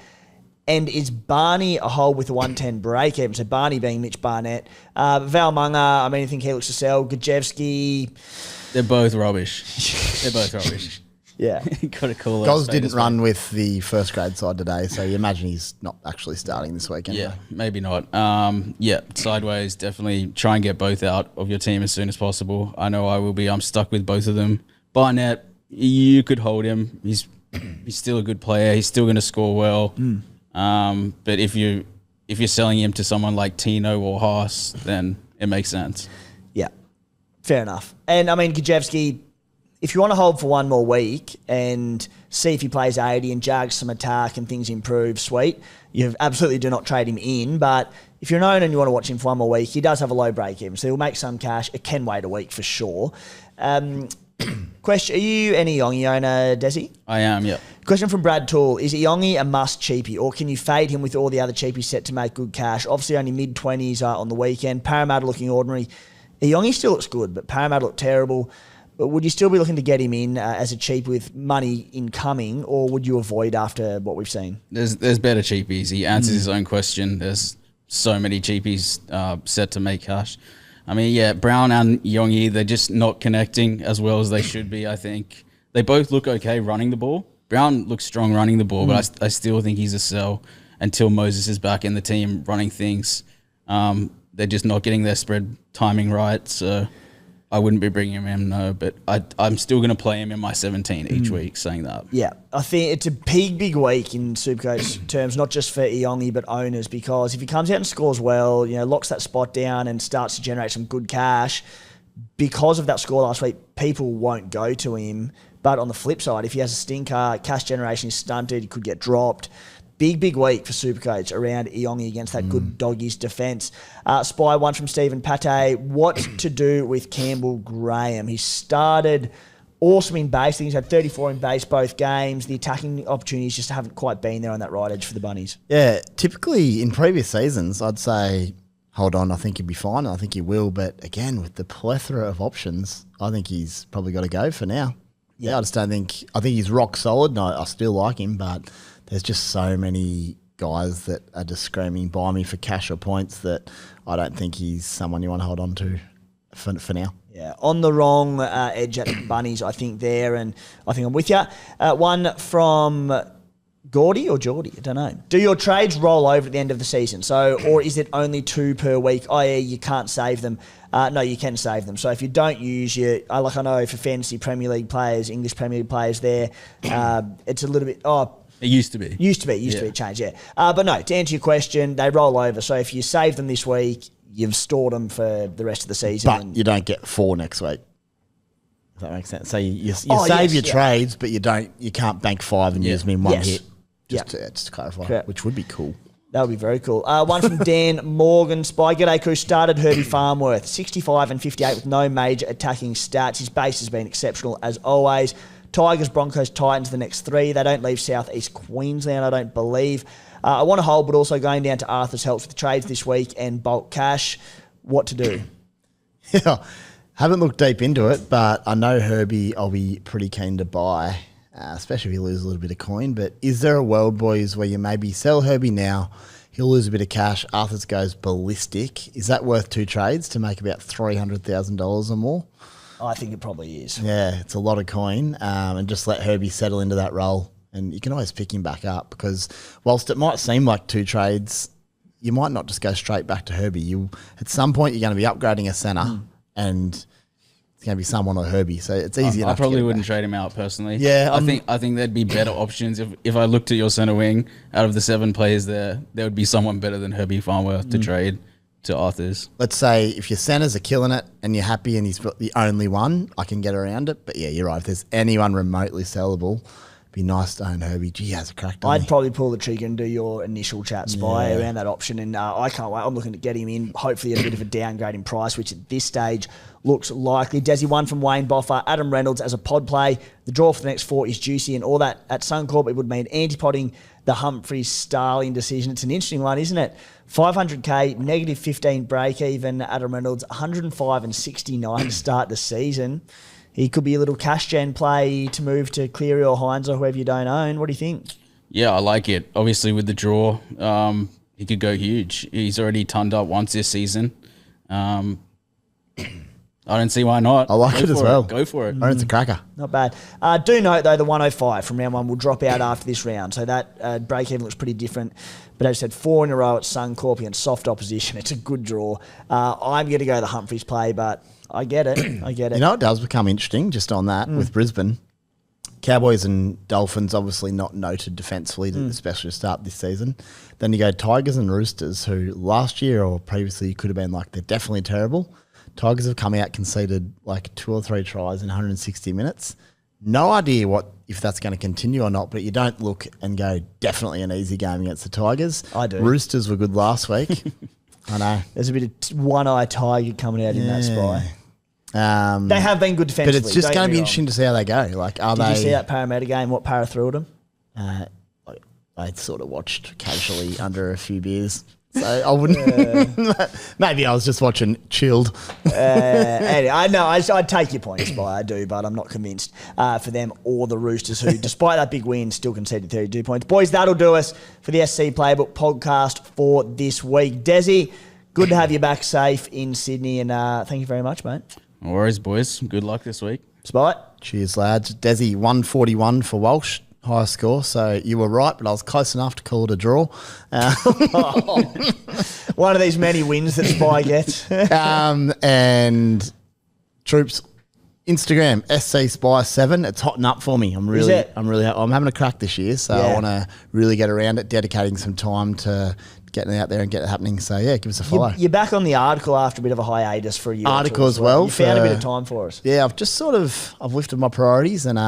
And is Barney a hold with a 110 break even? So Barney being Mitch Barnett. Valmunga, I mean, I think he looks to sell. Gajewski... They're both rubbish. They're both rubbish. Yeah. Got to call it. Goals didn't run with the first grade side today, so you imagine he's not actually starting this weekend. Yeah, maybe not. Sideways, definitely try and get both out of your team as soon as possible. I know I will be. I'm stuck with both of them. Barnett, you could hold him. He's still a good player. He's still going to score well. But if you're selling him to someone like Tino or Haas, then it makes sense. Yeah, fair enough. And, I mean, Gajewski, if you want to hold for 1 more week and see if he plays 80 and jags some attack and things improve, sweet. You absolutely do not trade him in. But if you're an owner and you want to watch him for 1 more week, he does have a low break-even, so he'll make some cash. It can wait a week for sure. Question, are you an Iongi owner, Desi? I am, yeah. Question from Brad Toole. Is Iongi a must cheapie, or can you fade him with all the other cheapies set to make good cash? Obviously only mid-20s on the weekend. Parramatta looking ordinary. Iongi still looks good, but Parramatta look terrible. But would you still be looking to get him in as a cheap with money incoming, or would you avoid after what we've seen? There's better cheapies. He answers his own question. There's so many cheapies set to make cash. I mean, yeah, Brown and Iongi, they're just not connecting as well as they should be, I think. They both look okay running the ball. Brown looks strong running the ball, but I still think he's a sell until Moses is back in the team running things. They're just not getting their spread timing right, so I wouldn't be bringing him in, no. But I'm still going to play him in my 17 each week, saying that. Yeah, I think it's a big week in Supercoach terms, not just for Iongi but owners, because if he comes out and scores well, locks that spot down and starts to generate some good cash, because of that score last week, people won't go to him. But on the flip side, if he has a stinker, cash generation is stunted, he could get dropped. Big week for Supercoach around Iongi against that good Doggies defence. Spy one from Stephen Pate. What to do with Campbell Graham? He started awesome in base. I think he's had 34 in base both games. The attacking opportunities just haven't quite been there on that right edge for the Bunnies. Yeah, typically in previous seasons, I'd say, hold on, I think he'll be fine. I think he will. But again, with the plethora of options, I think he's probably got to go for now. Yeah, I just don't think... I think he's rock solid, and I still like him, but there's just so many guys that are just screaming, buy me for cash or points, that I don't think he's someone you want to hold on to for now. Yeah, on the wrong edge at the Bunnies, I think there, and I think I'm with you. One from Gordy or Geordie, I don't know. Do your trades roll over at the end of the season? Or is it only 2 per week, i.e. you can't save them? No, you can save them. So if you don't use I know for fantasy Premier League players, English Premier League players there, it's a little bit... It used to be. Used to be a change, yeah. But no, to answer your question, they roll over. So if you save them this week, you've stored them for the rest of the season. But you don't get 4 next week. If that makes sense. So you save your trades, but you can't bank 5 and use them in one hit. Just to clarify, correct. Which would be cool. That would be very cool. One from Dan Morgan. Spy, g'day, crew. Started Herbie Farmworth, 65 and 58 with no major attacking stats. His base has been exceptional as always. Tigers, Broncos, Titans, the next 3. They don't leave South East Queensland, I don't believe. I want to hold, but also going down to Arthars helps with the trades this week and bulk cash. What to do? Yeah, haven't looked deep into it, but I know Herbie I'll be pretty keen to buy, especially if he loses a little bit of coin. But is there a world, boys, where you maybe sell Herbie now, he'll lose a bit of cash, Arthars goes ballistic? Is that worth 2 trades to make about $300,000 or more? I think it probably is. Yeah, it's a lot of coin, and just let Herbie settle into that role. And you can always pick him back up, because whilst it might seem like 2 trades, you might not just go straight back to Herbie. At some point, you're going to be upgrading a centre, and it's going to be someone or Herbie. So it's easy enough. I probably to get wouldn't trade him out personally. Yeah, I think there'd be better options if I looked at your center wing. Out of the 7 players there would be someone better than Herbie Farnworth to trade to Arthars. Let's say if your centers are killing it and you're happy and he's the only one, I can get around it. But yeah, you're right. If there's anyone remotely sellable, it'd be nice to own Herbie. Gee, he has a crack. I'd probably pull the trigger and do your initial chat spy around that option. And I can't wait. I'm looking to get him in, hopefully at a bit of a downgrade in price, which at this stage looks likely. Desi 1 from Wayne Boffer, Adam Reynolds as a pod play. The draw for the next 4 is juicy, and all that at Suncorp, it would mean anti-podding the Humphreys Starling decision. It's an interesting one, isn't it? 500k, negative 15 break even. Adam Reynolds, 105 and 69 to start the season. He could be a little cash gen play to move to Cleary or Hines or whoever you don't own. What do you think? Yeah, I like it. Obviously, with the draw, he could go huge. He's already tonned up once this season. I don't see why not. I like it as well. Go for it. I think it's a cracker. Not bad. Do note, though, the 105 from round 1 will drop out after this round. So that break-even looks pretty different. But as I said, 4 in a row at Suncorp against soft opposition. It's a good draw. I'm going to go the Humphreys play, but I get it. You know, it does become interesting just on that with Brisbane. Cowboys and Dolphins obviously not noted defensively, especially to start this season. Then you go Tigers and Roosters, who last year or previously could have been like, they're definitely terrible. Tigers have come out, conceded like 2 or 3 tries in 160 minutes. No idea if that's going to continue or not, but you don't look and go, definitely an easy game against the Tigers. I do. Roosters were good last week. I know. There's a bit of one-eye tiger coming out in that spy. They have been good defensively. But it's just going to be interesting to see how they go. Like, Did you see that Parramatta game? What Para threw at them? I sort of watched casually under a few beers. So I wouldn't. Maybe I was just watching chilled. Anyway, I know I'd take your point, Spy. I do, but I'm not convinced for them or the Roosters, who, despite that big win, still conceded 32 points. Boys, that'll do us for the SC Playbook podcast for this week. Desi, good to have you back safe in Sydney, and thank you very much, mate. No worries, boys. Good luck this week. Spy. Cheers, lads. Desi 141 for Walsh. Highest score, so you were right, but I was close enough to call it a draw. One of these many wins that Spy gets. And Troops Instagram SC Spy 7. It's hotting up for me. I'm having a crack this year, so I want to really get around it, dedicating some time to getting out there and get it happening. So yeah, give us a follow. You're back on the article after a bit of a hiatus for a year. Article as well. You found a bit of time for us. Yeah, I've lifted my priorities and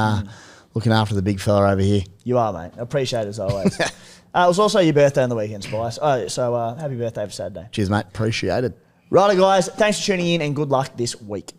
looking after the big fella over here. You are, mate. I appreciate it as always. It was also your birthday on the weekend, Spice. So happy birthday for Saturday. Cheers, mate. Appreciate it. Righto, guys. Thanks for tuning in and good luck this week.